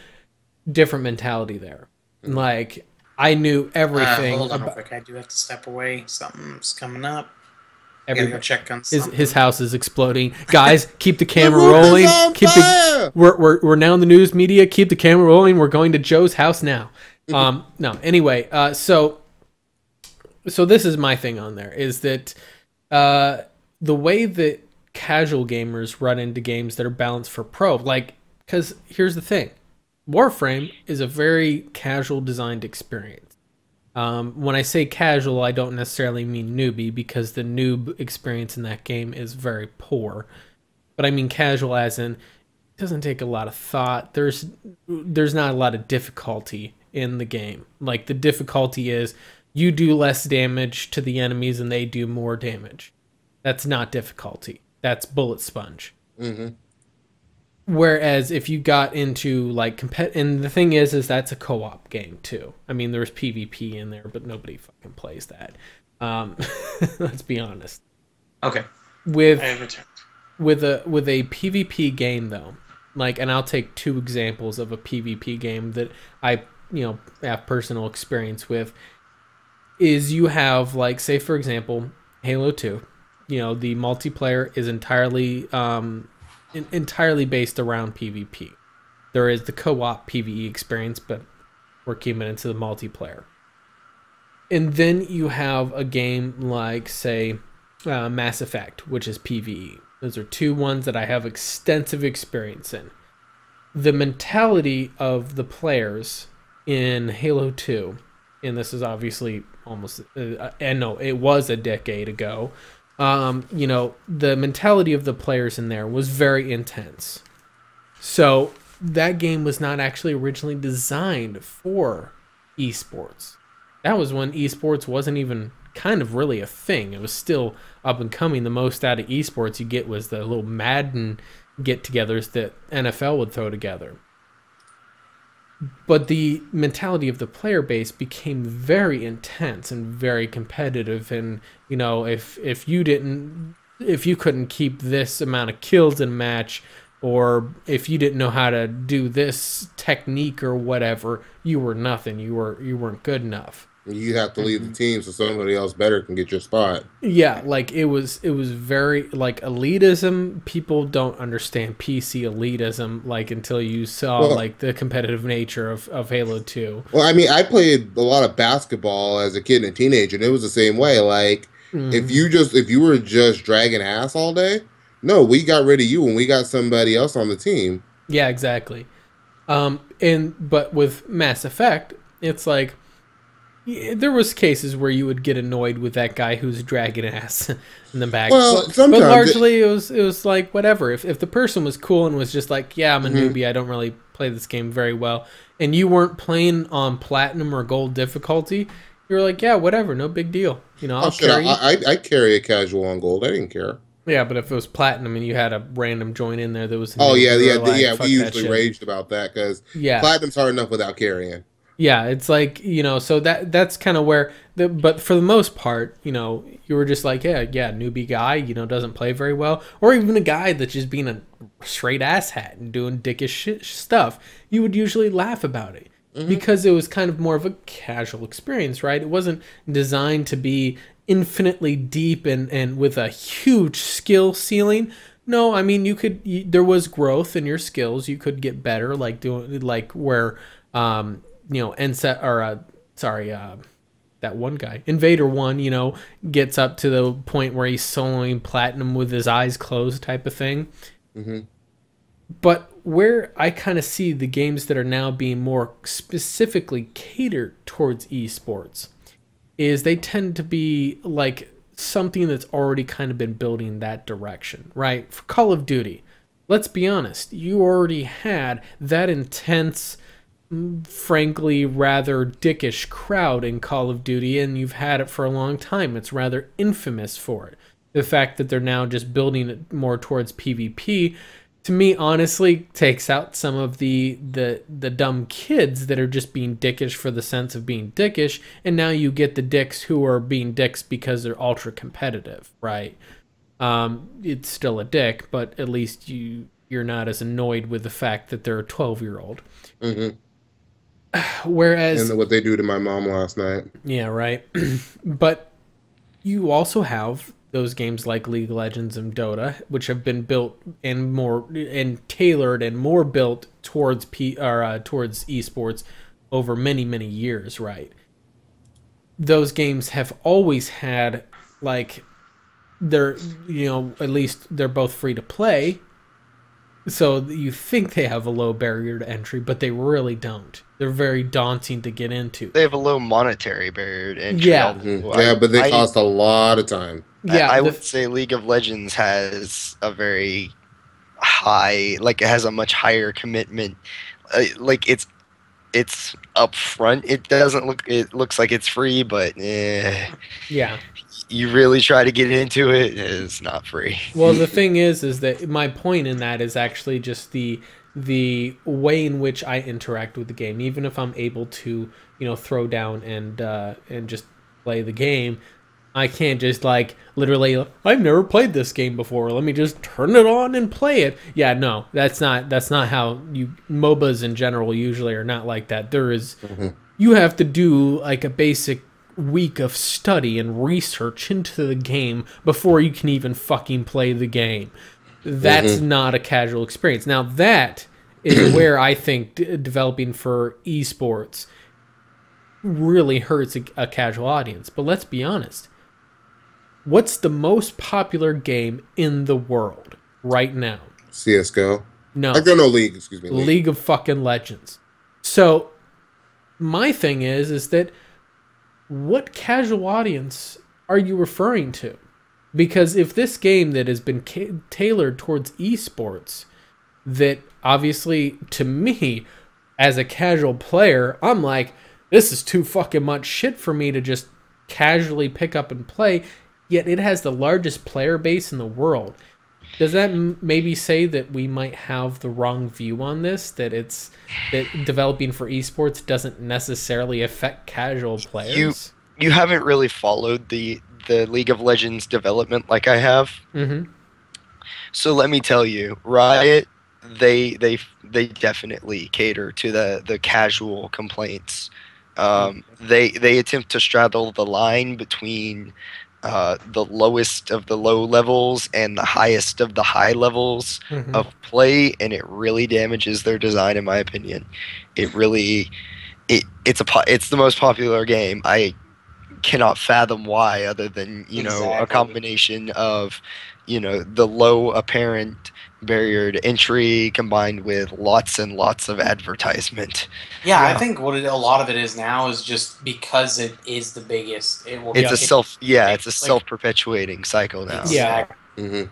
different mentality there. Like, I knew everything. Hold on real quick, I do have to step away. Something's coming up. Go check on his house is exploding. Guys, keep the camera rolling. We're now in the news media. Keep the camera rolling. We're going to Joe's house now. No, anyway, so this is my thing on there, is that the way that casual gamers run into games that are balanced for pro, like, because here's the thing, Warframe is a very casual designed experience. When I say casual, I don't necessarily mean newbie, because the noob experience in that game is very poor. But I mean casual as in, it doesn't take a lot of thought. There's not a lot of difficulty in the game. Like, the difficulty is you do less damage to the enemies and they do more damage. That's not difficulty. That's bullet sponge. Mm-hmm. Whereas if you got into like and the thing is that's a co-op game too. I mean, there's PvP in there, but nobody fucking plays that. Let's be honest. Okay. With a PvP game though, like, and I'll take two examples of a PvP game that I have personal experience with. Is you have, like, say for example, Halo 2. The multiplayer is entirely based around PvP. There is the co-op PvE experience, but we're keeping it into the multiplayer. And then you have a game like, say, Mass Effect, which is PvE. Those are two ones that I have extensive experience in. The mentality of the players in Halo 2, and this is obviously almost, and no, it was a decade ago. The mentality of the players in there was very intense. So that game was not actually originally designed for esports. That was when esports wasn't even kind of really a thing. It was still up and coming. The most out of esports you get was the little Madden get-togethers that NFL would throw together. But the mentality of the player base became very intense and very competitive. And if you couldn't keep this amount of kills in a match, or if you didn't know how to do this technique or whatever, you were nothing. You weren't good enough. You have to leave the team so somebody else better can get your spot. Yeah, like it was very like elitism. People don't understand PC elitism like until you saw like the competitive nature of Halo 2. Well, I mean, I played a lot of basketball as a kid and a teenager, and it was the same way. Like if you were just dragging ass all day, no, we got rid of you and we got somebody else on the team. Yeah, exactly. But with Mass Effect, it's like, there was cases where you would get annoyed with that guy who's dragging ass in the back. Well, but largely it was like whatever. If the person was cool and was just like, yeah, I'm a newbie, I don't really play this game very well, and you weren't playing on platinum or gold difficulty, you were like, yeah, whatever, no big deal. I'll carry. I carry a casual on gold. I didn't care. Yeah, but if it was platinum and you had a random join in there that was we usually raged about that because platinum's hard enough without carrying. Yeah, it's like, so that's kind of where, but for the most part, you were just like, yeah, newbie guy, doesn't play very well, or even a guy that's just being a straight asshat and doing dickish stuff, you would usually laugh about it because it was kind of more of a casual experience, right? It wasn't designed to be infinitely deep and with a huge skill ceiling. No, I mean, there was growth in your skills. You could get better, like doing, like where, that one guy, Invader 1, gets up to the point where he's soloing platinum with his eyes closed type of thing. But where I kind of see the games that are now being more specifically catered towards esports is they tend to be like something that's already kind of been building that direction, right? For Call of Duty, let's be honest, you already had that intense, frankly rather dickish crowd in Call of Duty, and you've had it for a long time. It's rather infamous for it. The fact that they're now just building it more towards PvP, to me, honestly, takes out some of the dumb kids that are just being dickish for the sense of being dickish, and now you get the dicks who are being dicks because they're ultra competitive, right? It's still a dick, but at least you're not as annoyed with the fact that they're a 12-year-old. Whereas, and what they do to my mom last night. Yeah, right. But you also have those games like League of Legends and Dota, which have been built and tailored and more built towards towards esports over many, many years, right? Those games have always had, like, they're, at least they're both free to play. So you think they have a low barrier to entry, but they really don't. They're very daunting to get into. They have a low monetary barrier to entry. Yeah. But they cost a lot of time. Yeah, I would say League of Legends has a very high, like, it has a much higher commitment. Like, it's it's up front. It doesn't look. It looks like it's free, but Yeah. you really try to get into it, it's not free. Well, the thing is that my point in that is actually just the way in which I interact with the game. Even if I'm able to, throw down and just play the game, I can't just like literally. I've never played this game before. Let me just turn it on and play it. Yeah, no, that's not how MOBAs in general usually are not like that. There is, you have to do like a basic week of study and research into the game before you can even fucking play the game. That's not a casual experience. Now that is where I think developing for esports really hurts a casual audience. But let's be honest. What's the most popular game in the world right now? CSGO. No. No, League, excuse me. League of fucking Legends. So my thing is that what casual audience are you referring to? Because if this game that has been tailored towards esports, that obviously to me as a casual player, I'm like, this is too fucking much shit for me to just casually pick up and play, yet it has the largest player base in the world. Does that maybe say that we might have the wrong view on this? That developing for esports doesn't necessarily affect casual players? You haven't really followed the League of Legends development like I have. Mm-hmm. So let me tell you, Riot, they definitely cater to the casual complaints. They attempt to straddle the line between the lowest of the low levels and the highest of the high levels of play, and it really damages their design, in my opinion. It really, it's the most popular game. I cannot fathom why, other than a combination of the low apparent barrier to entry combined with lots and lots of advertisement. Yeah, I think what a lot of it is now is just because it is the biggest. It's a self-perpetuating cycle now. Exactly. Yeah,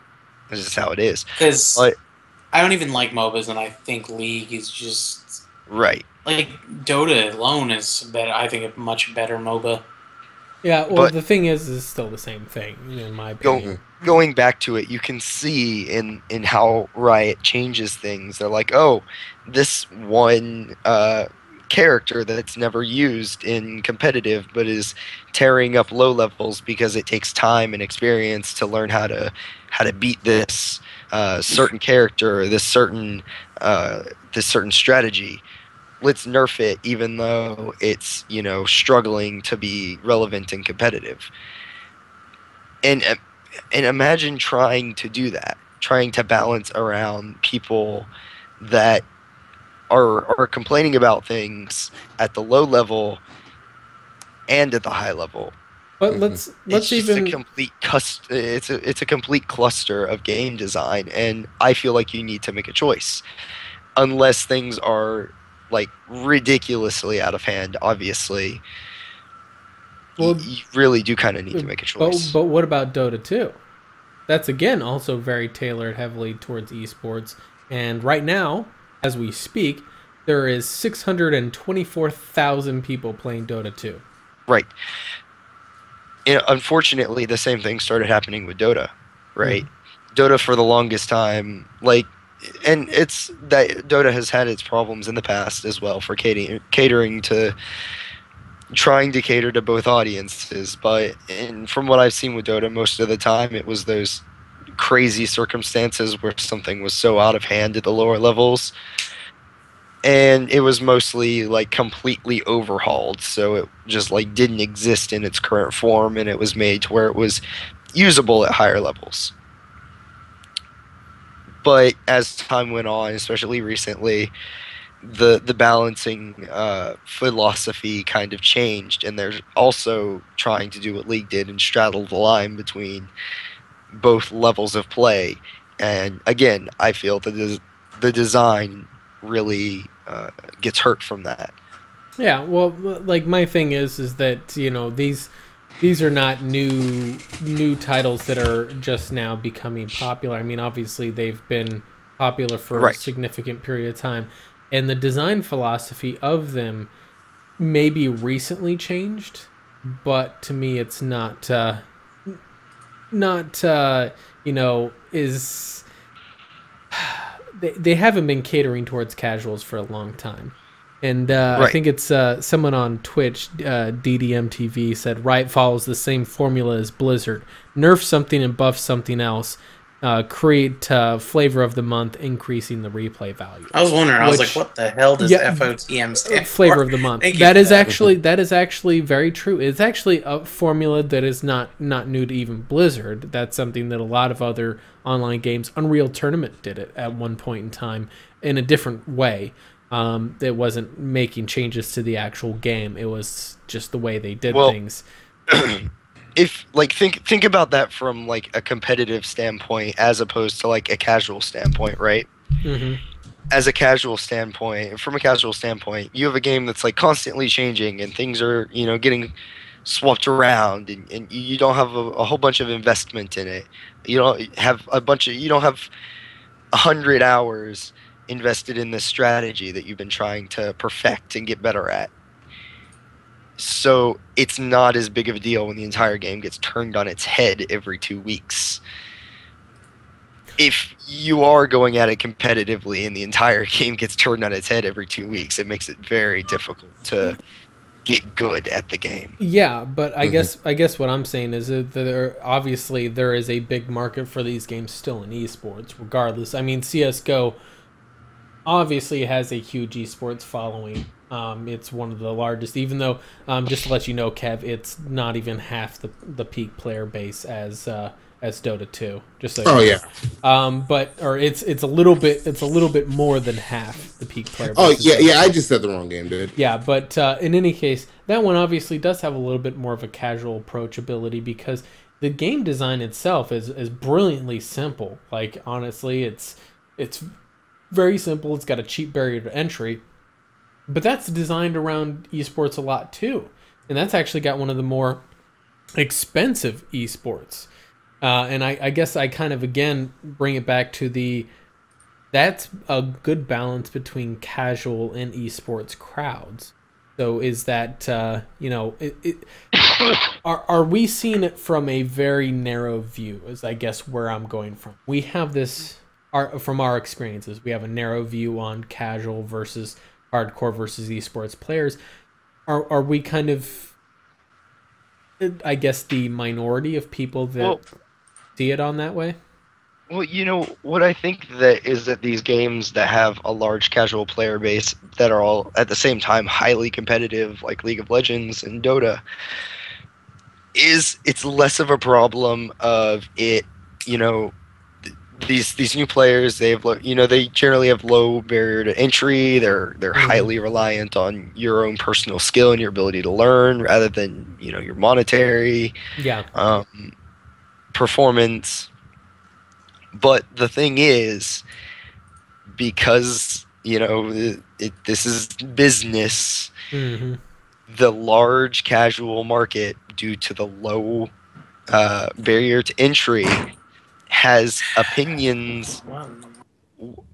this is how it is. Because I don't even like MOBAs, and I think League is just right. Like Dota alone is better. I think a much better MOBA. Yeah, well, the thing is it's still the same thing, in my opinion. Going back to it, you can see in how Riot changes things. They're like, oh, this one character that's never used in competitive but is tearing up low levels because it takes time and experience to learn how to beat this certain character or this certain strategy. Let's nerf it, even though it's struggling to be relevant and competitive. And imagine trying to do that, trying to balance around people that are complaining about things at the low level and at the high level. But let's even it's a complete cluster of game design, and I feel like you need to make a choice, unless things are like ridiculously out of hand. Obviously, you really do kind of need to make a choice. But what about Dota 2? That's again also very tailored heavily towards esports, and right now, as we speak, there is 624,000 people playing Dota 2. Right. Unfortunately, the same thing started happening with Dota, right? Dota for the longest time, and it's that Dota has had its problems in the past as well for trying to cater to both audiences. But from what I've seen with Dota, most of the time it was those crazy circumstances where something was so out of hand at the lower levels, and it was mostly completely overhauled, so it just didn't exist in its current form, and it was made to where it was usable at higher levels. But as time went on, especially recently, the balancing philosophy kind of changed, and they're also trying to do what League did and straddle the line between both levels of play. And again, I feel that the design really gets hurt from that. Yeah, well, my thing is that these are not new titles that are just now becoming popular. I mean, obviously they've been popular for a significant period of time. and the design philosophy of them maybe recently changed, but to me it's not is they haven't been catering towards casuals for a long time. And I think it's someone on Twitch, DDMTV, said Riot follows the same formula as Blizzard. Nerf something and buff something else. Create flavor of the month, increasing the replay value. I was wondering. I was like, what the hell does FOTM stand for? Flavor of the month. That is actually very true. It's actually a formula that is not new to even Blizzard. That's something that a lot of other online games, Unreal Tournament did it at one point in time in a different way. It wasn't making changes to the actual game. It was just the way they did things. If like think about that from like a competitive standpoint as opposed to like a casual standpoint, right? Mm-hmm. As a casual standpoint, from a casual standpoint, you have a game that's like constantly changing and things are, you know, getting swapped around and you don't have a whole bunch of investment in it. You don't have 100 hours invested in this strategy that you've been trying to perfect and get better at. So it's not as big of a deal when the entire game gets turned on its head every 2 weeks. If you are going at it competitively and the entire game gets turned on its head every 2 weeks, it makes it very difficult to get good at the game. Yeah, but I guess what I'm saying is that there is a big market for these games still in esports, regardless. I mean, CS:GO obviously has a huge esports following. It's one of the largest, even though, just to let you know, Kev, it's not even half the peak player base as Dota 2. Just so you know. Yeah. It's a little bit more than half the peak player base. Oh yeah, I just said the wrong game, dude. Yeah, but in any case, that one obviously does have a little bit more of a casual approachability because the game design itself is brilliantly simple. Like honestly, it's very simple. It's got a cheap barrier to entry. But that's designed around esports a lot too. And that's actually got one of the more expensive esports. And I guess I kind of, again, bring it back to that's a good balance between casual and esports crowds. So is that, are we seeing it from a very narrow view is I guess where I'm going from. We have this, from our experiences, we have a narrow view on casual versus hardcore versus esports players. Are we kind of, I guess, the minority of people that see it on that way? Well, you know what I think that is that these games that have a large casual player base that are all at the same time highly competitive, like League of Legends and Dota, it's less of a problem of it, you know, these new players, they generally have low barrier to entry. They're highly reliant on your own personal skill and your ability to learn rather than, you know, your monetary performance. But the thing is, because, you know, this is business, the large casual market, due to the low barrier to entry, has opinions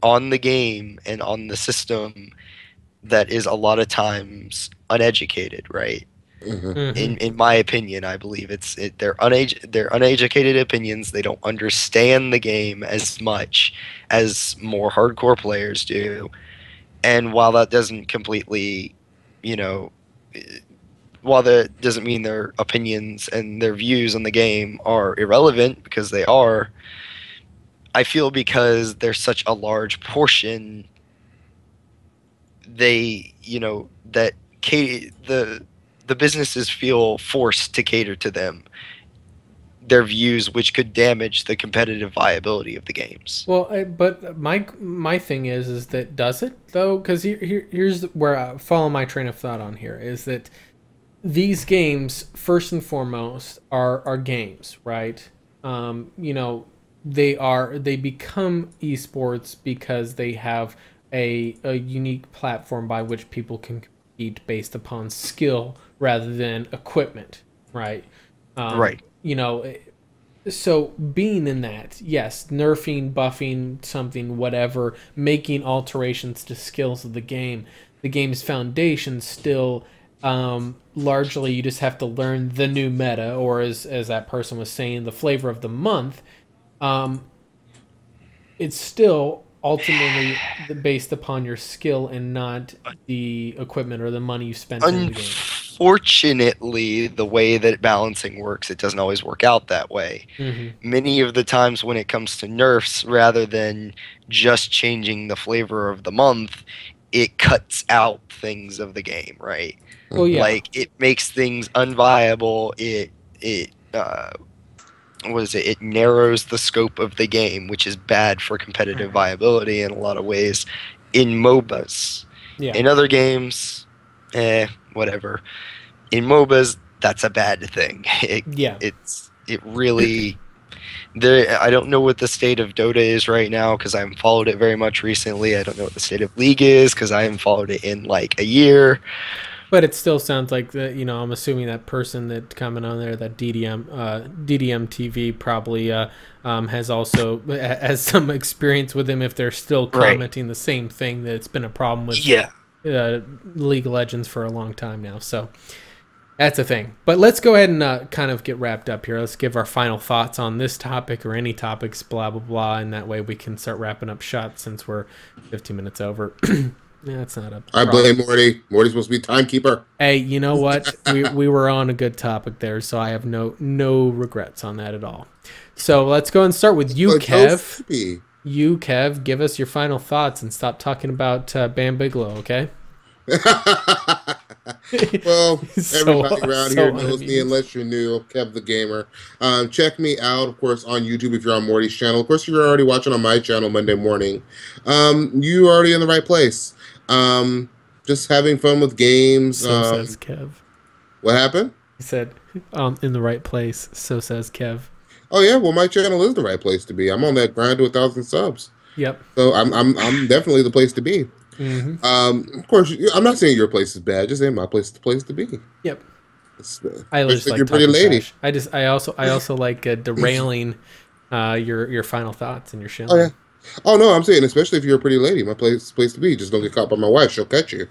on the game and on the system that is a lot of times uneducated, right? In my opinion, I believe they're uneducated opinions. They don't understand the game as much as more hardcore players do. And while that doesn't completely, you know, while that doesn't mean their opinions and their views on the game are irrelevant, because they are, I feel because there's such a large portion, they, you know, that the businesses feel forced to cater to their views, which could damage the competitive viability of the games. Well, but my thing is that does it though? Because here's where I follow my train of thought on here is that these games, first and foremost, are games, right? You know, they become esports because they have a unique platform by which people can compete based upon skill rather than equipment, right? Right. You know, So being in that, yes, nerfing, buffing something, whatever, making alterations to skills of the game's foundation still largely you just have to learn the new meta, or as that person was saying, the flavor of the month. Um, it's still ultimately based upon your skill and not the equipment or the money you spent in the game. Unfortunately, the way that balancing works, it doesn't always work out that way. Many of the times when it comes to nerfs, rather than just changing the flavor of the month, it cuts out things of the game, right? Oh yeah. Like, it makes things unviable. It what is it? It narrows the scope of the game, which is bad for competitive viability in a lot of ways in MOBAs. Yeah. In other games, whatever. In MOBAs, that's a bad thing. It really. I don't know what the state of Dota is right now because I haven't followed it very much recently. I don't know what the state of League is because I haven't followed it in like a year. But it still sounds like I'm assuming that person that commented on there, that DDM TV probably has some experience with him if they're still commenting the same thing, that it's been a problem with League of Legends for a long time now. So that's a thing. But let's go ahead and kind of get wrapped up here. Let's give our final thoughts on this topic or any topics, blah, blah, blah. And that way we can start wrapping up shots since we're 15 minutes over. Yeah, it's not a problem. I blame Morty. Morty's supposed to be timekeeper. Hey, you know what? we were on a good topic there, so I have no regrets on that at all. So let's go and start with you, Kev. You, Kev, give us your final thoughts and stop talking about Bam Bigelow, okay? Well, everybody around here knows me unless you're new. Kev the Gamer. Check me out, of course, on YouTube if you're on Morty's channel. Of course, you're already watching on my channel Monday morning. You're already in the right place. Just having fun with games. So says Kev. What happened? He said, in the right place. So says Kev. Oh yeah, well my channel is the right place to be. I'm on that grind to 1,000 subs. Yep. So I'm definitely the place to be. Of course, I'm not saying your place is bad. Just saying my place is the place to be. Yep. I just like you're pretty lady. Trash. I also like derailing your final thoughts and your show. Oh yeah. Oh no, I'm saying especially if you're a pretty lady, my place to be. Just don't get caught by my wife; she'll catch you.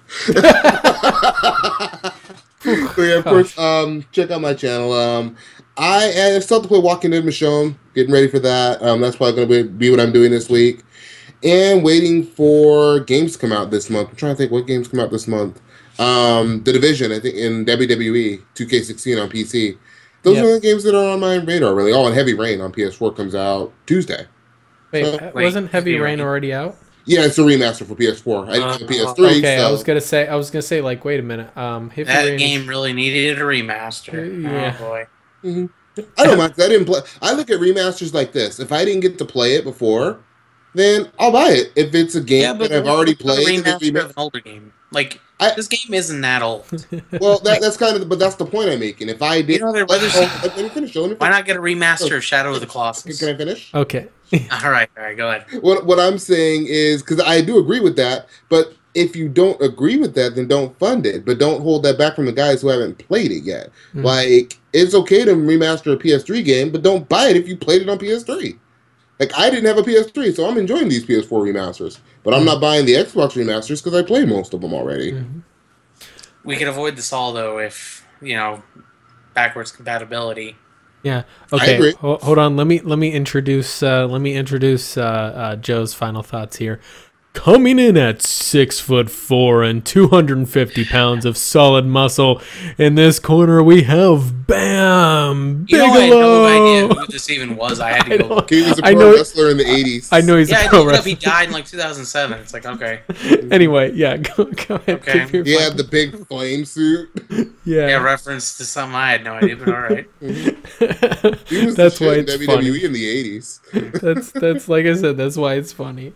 So yeah, of course, check out my channel. I still have to play Walking Dead Michonne. Getting ready for that. That's probably going to be what I'm doing this week, and waiting for games to come out this month. I'm trying to think what games come out this month. The Division, I think, in WWE 2K16 on PC. Those are the games that are on my radar. Really, and Heavy Rain on PS4 comes out Tuesday. Wait, wasn't Heavy Rain already out? Yeah, it's a remaster for PS4. I didn't have PS3. Okay, so. I was gonna say, like, wait a minute. Heavy that Rain game really needed a remaster. Yeah. Oh boy. I don't mind. I didn't play. I look at remasters like this. If I didn't get to play it before, then I'll buy it. If it's a game that I've already played, remaster of an older game. Like this game isn't that old. Well, that's kind of, but that's the point I'm making. If I did, let me finish. Why not get a remaster of Shadow of the Colossus? Can I finish? Okay. All right, go ahead. What I'm saying is, because I do agree with that, but if you don't agree with that, then don't fund it. But don't hold that back from the guys who haven't played it yet. Like, it's okay to remaster a PS3 game, but don't buy it if you played it on PS3. Like, I didn't have a PS3, so I'm enjoying these PS4 remasters. But I'm not buying the Xbox remasters because I played most of them already. We could avoid this all, though, if, backwards compatibility. Yeah. Okay. Hold on. Let me introduce Joe's final thoughts here. Coming in at 6'4" and 250 pounds of solid muscle, in this corner we have Bam Bigelow. I had no idea who this even was. I had to go. He was a pro wrestler in the 80s. I know he's a pro wrestler. He died in like 2007. It's like, okay. Anyway, yeah, go ahead. Okay. He had the big flame suit. Yeah, reference to something I had no idea, but all right. He was that's why it's it's WWE funny. In the 80s. That's like I said. That's why it's funny.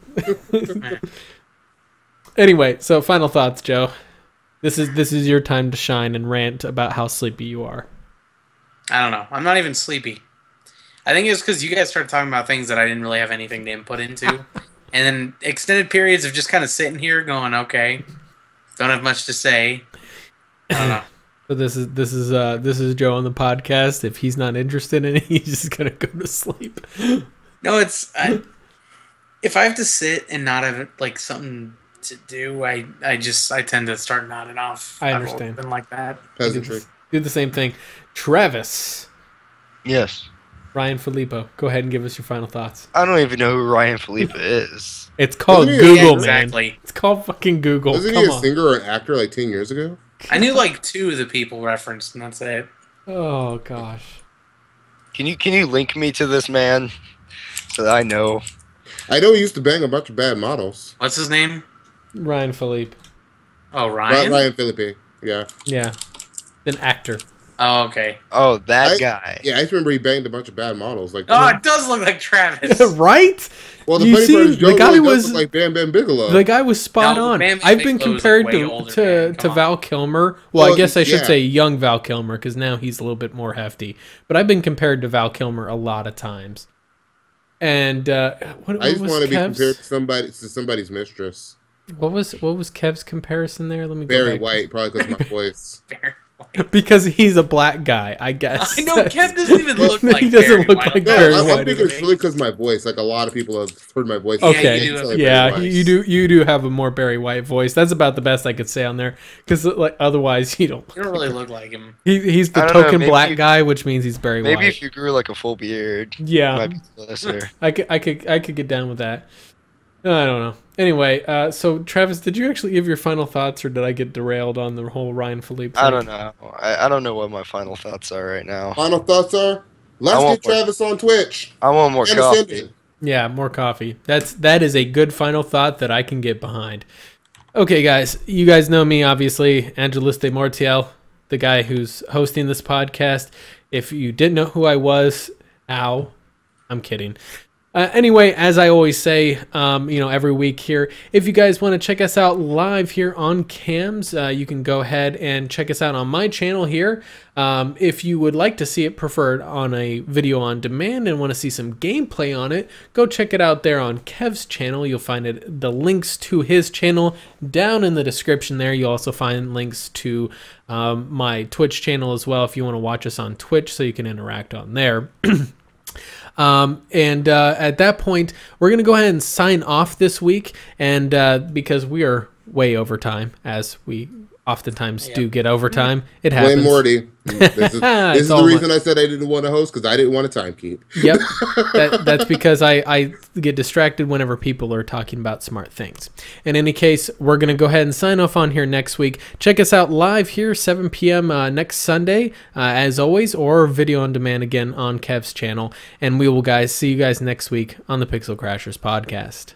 Anyway, so final thoughts, Joe. This is your time to shine and rant about how sleepy you are. I don't know. I'm not even sleepy. I think it's because you guys started talking about things that I didn't really have anything to input into. And then extended periods of just kind of sitting here going, okay, don't have much to say. I don't know. So this is Joe on the podcast. If he's not interested in it, he's just gonna go to sleep. No, if I have to sit and not have like something to do, I tend to start nodding off. I understand. I've always been like that. Peasantry. Do the same thing. Travis. Yes. Ryan Filippo, go ahead and give us your final thoughts. I don't even know who Ryan Felipe is. It's called Isn't he- Google, Yeah, man. exactly. It's called fucking Google. Wasn't Come he a on. singer or an actor like 10 years ago? I knew like 2 of the people referenced, and that's it. Oh gosh. Can you link me to this man so that I know? I know he used to bang a bunch of bad models. What's his name? Ryan Philippe. Oh, Ryan. Ryan Philippe. Yeah. Yeah. An actor. Oh, okay. Oh, that guy. Yeah, I just remember he banged a bunch of bad models. Like, Oh, it does look like Travis. Right? well, the You funny see, part is Joe the guy really was- does look like Bam Bam Bigelow. The guy was spot No, on. Bam I've been Bigelow's, compared like, way older, to man. to Come on. Val Kilmer. Well, I Well, guess I should yeah. say young Val Kilmer because now he's a little bit more hefty. But I've been compared to Val Kilmer a lot of times. And what I just was want to be Kev's? compared to somebody's mistress. What was Kev's comparison there? Let me go Very back. white, probably because of my voice. Because he's a black guy, I guess. I know Kev doesn't even look He like doesn't Barry look White. like No, Barry I'm White. thinking it's really because of my voice. Like a lot of people have heard my voice. Okay, you do have- yeah, you do have a more Barry White voice. That's about the best I could say on there. Because like otherwise, you don't. You don't really look like him. He's the I don't know, token maybe black you- guy, which means he's Barry Maybe White. if you grew like a full beard, it Yeah, might be lesser. I could get down with that. I don't know. Anyway, so Travis, did you actually give your final thoughts, or did I get derailed on the whole Ryan Philippe? I don't know. I don't know what my final thoughts are right now. Final thoughts are: I let's want get Travis on Twitch. I want more And coffee. Ascendant. Yeah, more coffee. That is a good final thought that I can get behind. Okay, guys, you guys know me, obviously, Angelus de Mortiel, the guy who's hosting this podcast. If you didn't know who I was, ow, I'm kidding. Anyway, as I always say, every week here, if you guys want to check us out live here on Cams, you can go ahead and check us out on my channel here. If you would like to see it preferred on a video on demand and want to see some gameplay on it, go check it out there on Kev's channel. You'll find the links to his channel down in the description there. You'll also find links to my Twitch channel as well if you want to watch us on Twitch so you can interact on there. At that point, we're going to go ahead and sign off this week. And because we are way over time, as we oftentimes do get overtime, it happens. Blame Morty. This is the all reason I said I didn't want to host, because I didn't want to time keep. Yep. That's because I get distracted whenever people are talking about smart things. In any case, we're going to go ahead and sign off on here next week. Check us out live here, 7 p.m. Next Sunday, as always, or video on demand again on Kev's channel. And we will, guys, see you guys next week on the Pixel Crashers podcast.